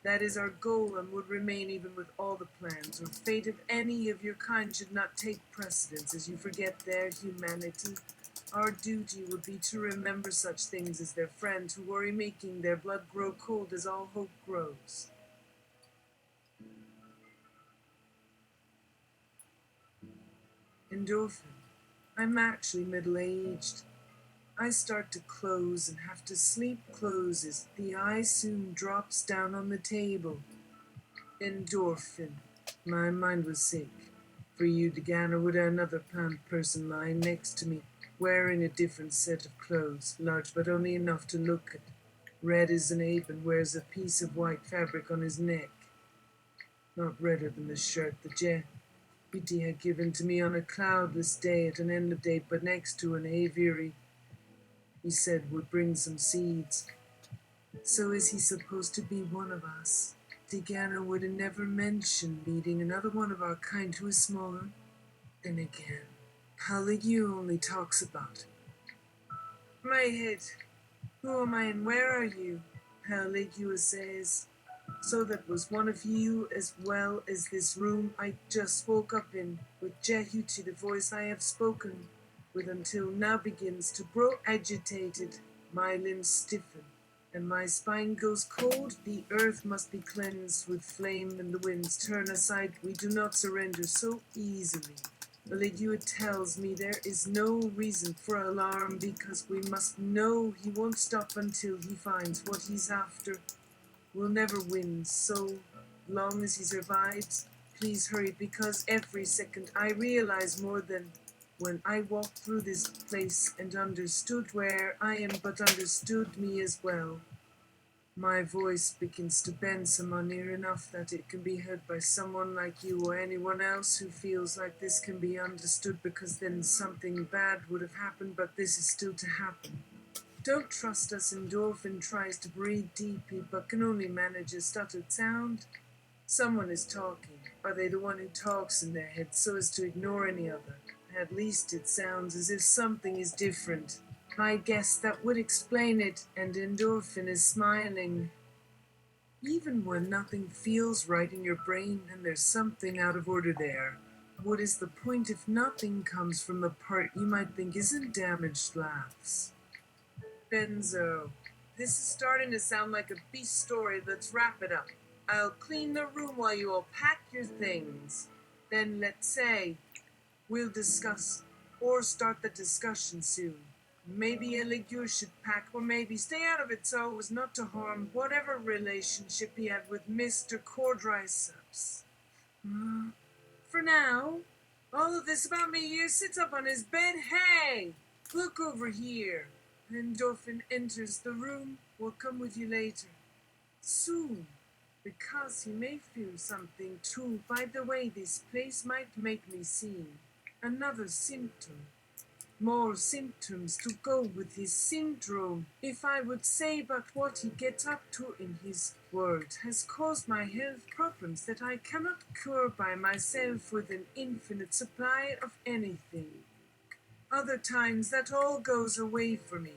That is our goal and would remain even with all the plans or fate of any of your kind should not take precedence as you forget their humanity. Our duty would be to remember such things as their friends who worry making their blood grow cold as all hope grows. Endorphin. I'm actually middle-aged. I start to close and have to sleep closes. The eye soon drops down on the table. Endorphin. My mind was sick. For you, Degana, would another plant person lying next to me, wearing a different set of clothes, large but only enough to look at. Red as an ape and wears a piece of white fabric on his neck. Not redder than the shirt the Beauty had given to me on a cloudless day at an end of day, but next to an aviary, he said would bring some seeds. So is he supposed to be one of us? Degana would have never mentioned meeting another one of our kind who is smaller. Then again, Haligu only talks about my head. Who am I and where are you? Haligu says. So that was one of you as well as this room I just woke up in, with Jehuti, the voice I have spoken with until now begins to grow agitated. My limbs stiffen, and my spine goes cold. The earth must be cleansed with flame, and the winds turn aside. We do not surrender so easily. Ligua tells me there is no reason for alarm because we must know he won't stop until he finds what he's after. We'll never win so long as he survives. Please hurry because every second I realize more than when I walked through this place and understood where I am but understood me as well. My voice begins to bend somehow near enough that it can be heard by someone like you or anyone else who feels like this can be understood because then something bad would have happened, but this is still to happen. Don't trust us. Endorphin tries to breathe deeply but can only manage a stuttered sound. Someone is talking. Are they the one who talks in their head so as to ignore any other? At least it sounds as if something is different. I guess that would explain it, and Endorphin is smiling. Even when nothing feels right in your brain and there's something out of order there, what is the point if nothing comes from the part you might think isn't damaged laughs? Benzo, this is starting to sound like a beast story. Let's wrap it up. I'll clean the room while you all pack your things. Then let's say we'll discuss or start the discussion soon. Maybe Eligur should pack or maybe stay out of it so as not to harm whatever relationship he had with Mr. Cordryceps. For now, all of this about me here sits up on his bed. Hey, look over here. Endorphin enters the room. We'll come with you later. Soon. Because he may feel something too. By the way, this place might make me see another symptom. More symptoms to go with his syndrome. If I would say but what he gets up to in his world has caused my health problems that I cannot cure by myself with an infinite supply of anything. Other times that all goes away for me.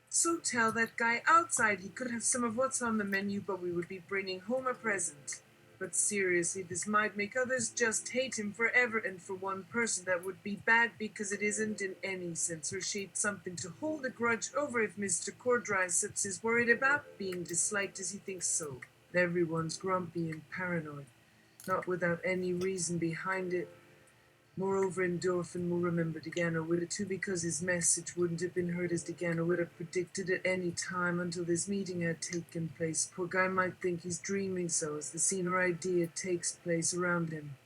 So tell that guy outside he could have some of what's on the menu, but we would be bringing home a present. But seriously, this might make others just hate him forever, and for one person that would be bad because it isn't in any sense or shape something to hold a grudge over if Mr. Cordryceps is worried about being disliked as he thinks so. Everyone's grumpy and paranoid, not without any reason behind it. Moreover, Endorphin will remember Deganowida too because his message wouldn't have been heard as Deganowida predicted at any time until this meeting had taken place. Poor guy might think he's dreaming so as the scene or idea takes place around him.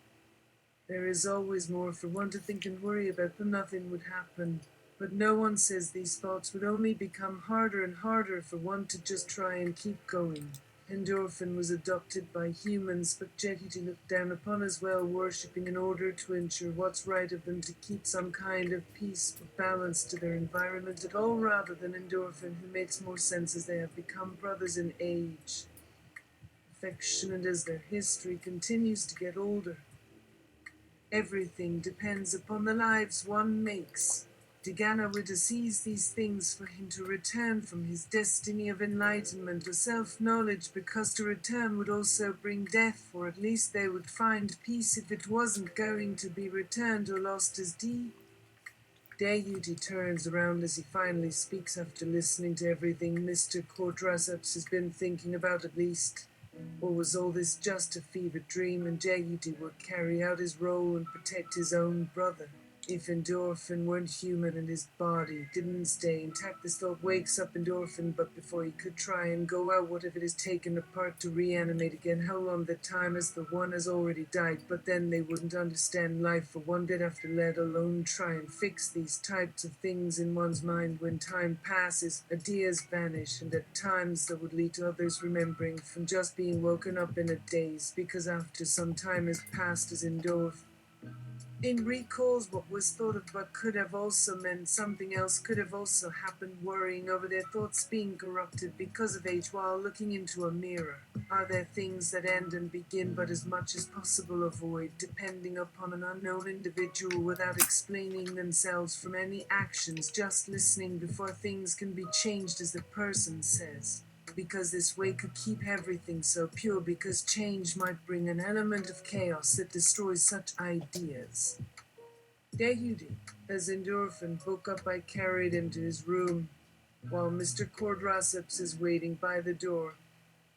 There is always more for one to think and worry about, but nothing would happen. But no one says these thoughts would only become harder and harder for one to just try and keep going. Endorphin was adopted by humans, but Jehuti looked down upon as well, worshipping in order to ensure what's right of them to keep some kind of peace or balance to their environment at all, rather than Endorphin, who makes more sense as they have become brothers in age. Affectionate as their history continues to get older. Everything depends upon the lives one makes. Deganowida sees these things for him to return from his destiny of enlightenment or self-knowledge, because to return would also bring death, or at least they would find peace if it wasn't going to be returned or lost as deep. Dayuti turns around as he finally speaks after listening to everything Mr. Cordryceps has been thinking about at least. Or was all this just a fevered dream and Dayuti would carry out his role and protect his own brother? If endorphin weren't human and his body didn't stay intact, this thought wakes up endorphin, but before he could try and go out, what if it is taken apart to reanimate again? How long the time as the one has already died, but then they wouldn't understand life for one bit after, let alone try and fix these types of things in one's mind. When time passes, ideas vanish, and at times that would lead to others remembering from just being woken up in a daze, because after some time has passed as endorphin recalls what was thought of but could have also meant something else, could have also happened, worrying over their thoughts being corrupted because of age while looking into a mirror. Are there things that end and begin but as much as possible avoid, depending upon an unknown individual without explaining themselves from any actions, just listening before things can be changed as the person says? Because this way could keep everything so pure, because change might bring an element of chaos that destroys such ideas. Deputy, as endorphin woke up, I carried him to his room, while Mr. Cordraceps is waiting by the door.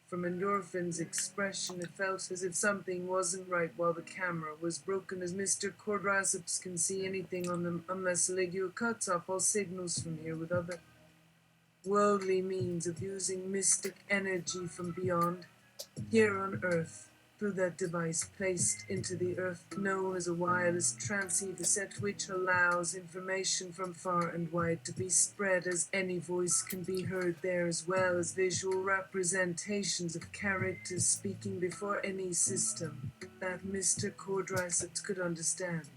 From endorphin's expression, it felt as if something wasn't right, while the camera was broken, as Mr. Cordraceps can see anything on them unless Ligio cuts off all signals from here with other worldly means of using mystic energy from beyond, here on Earth, through that device placed into the Earth known as a wireless transceiver set, which allows information from far and wide to be spread, as any voice can be heard there, as well as visual representations of characters speaking before any system that Mr. Cordraceps could understand.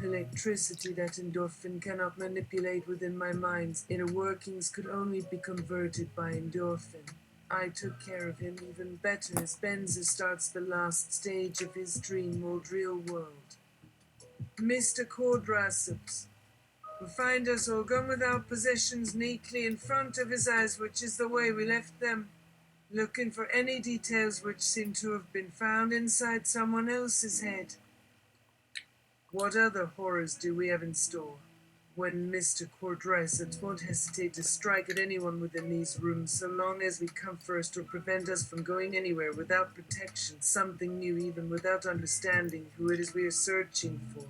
Electricity that endorphin cannot manipulate within my mind's inner workings could only be converted by endorphin. I took care of him even better as Benza starts the last stage of his dream world, real world. Mr. Cordraceps will find us all gone with our possessions neatly in front of his eyes, which is the way we left them, looking for any details which seem to have been found inside someone else's head. What other horrors do we have in store? When Mr. Cordraceps won't hesitate to strike at anyone within these rooms, so long as we come first or prevent us from going anywhere without protection, something new, even without understanding who it is we are searching for.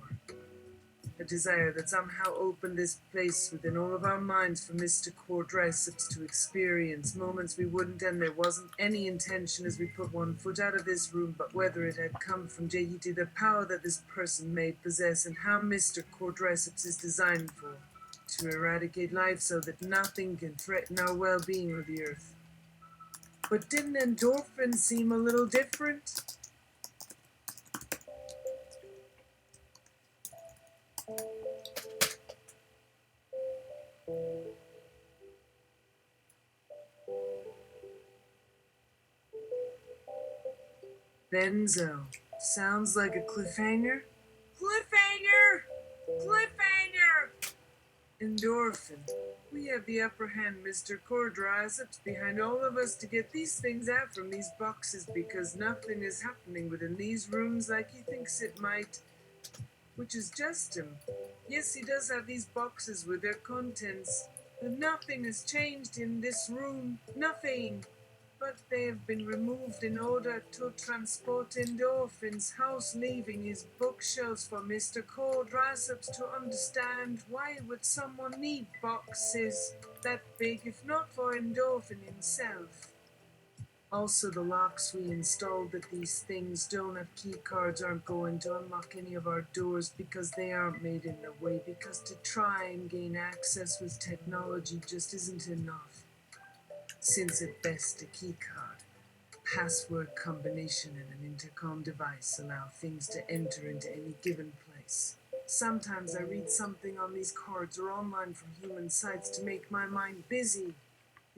A desire that somehow opened this place within all of our minds for Mr. Cordraceps to experience moments we wouldn't, and there wasn't any intention as we put one foot out of this room, but whether it had come from JET, the power that this person may possess, and how Mr. Cordraceps is designed for, to eradicate life so that nothing can threaten our well-being or the Earth. But didn't endorphin seem a little different? Benzo. Sounds like a cliffhanger? Cliffhanger! Cliffhanger! Endorphin. We have the upper hand, Mr. Cordraceps, behind all of us to get these things out from these boxes, because nothing is happening within these rooms like he thinks it might. Which is just him. Yes, he does have these boxes with their contents, but nothing has changed in this room. Nothing. But they have been removed in order to transport endorphin's house, leaving his bookshelves for Mr. Cordraceps to understand. Why would someone need boxes that big if not for endorphin himself? Also, the locks we installed that these things don't have key cards aren't going to unlock any of our doors, because they aren't made in the way, because to try and gain access with technology just isn't enough. Since at best a key card, password combination, and an intercom device allow things to enter into any given place. Sometimes I read something on these cards or online from human sites to make my mind busy.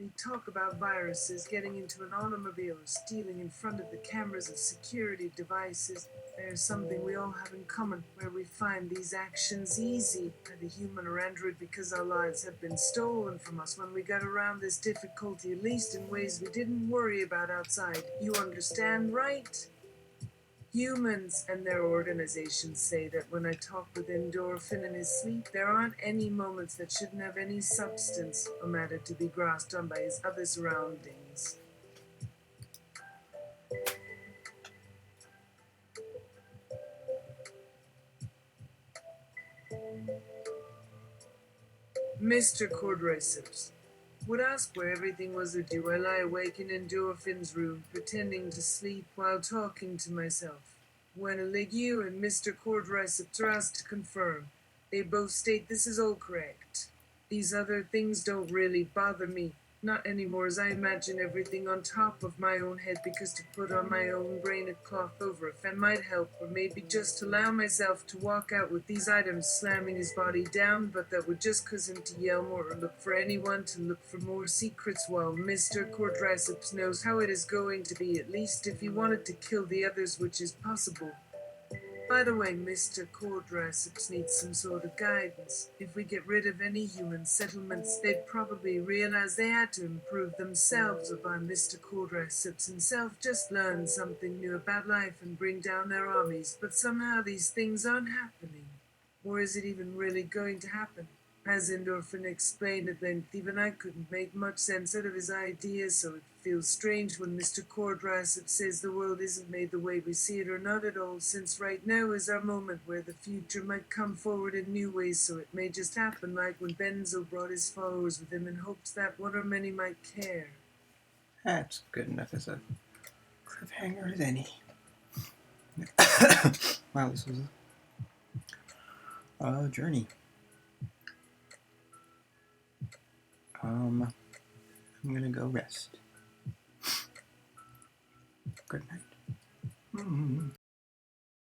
They talk about viruses getting into an automobile or stealing in front of the cameras of security devices. There's something we all have in common, where we find these actions easy, either human or android, because our lives have been stolen from us when we got around this difficulty, at least in ways we didn't worry about outside. You understand, right? Humans and their organizations say that when I talk with endorphin in his sleep, there aren't any moments that shouldn't have any substance or matter to be grasped on by his other surroundings. Mr. Cordraceps would ask where everything was with you. I lie awake in Endorphin's room, pretending to sleep while talking to myself. When you and Mr. Cordraceps are asked to confirm, they both state this is all correct. These other things don't really bother me. Not anymore, as I imagine everything on top of my own head, because to put on my own brain a cloth over a fan might help, or maybe just allow myself to walk out with these items, slamming his body down, but that would just cause him to yell more or look for anyone to look for more secrets, while Mr. Cordraceps knows how it is going to be, at least if he wanted to kill the others, which is possible. By the way, Mr. Cordraceps needs some sort of guidance. If we get rid of any human settlements, they'd probably realize they had to improve themselves, or by Mr. Cordraceps himself just learn something new about life and bring down their armies. But somehow these things aren't happening. Or is it even really going to happen? As Endorphin explained at length, even I couldn't make much sense out of his ideas, so it feels strange when Mr. Cordraceps says the world isn't made the way we see it, or not at all, since right now is our moment where the future might come forward in new ways, so it may just happen like when Benzo brought his followers with him in hopes that one or many might care. That's good enough as a cliffhanger as any. Wow, this was a journey. I'm gonna go rest. Good night.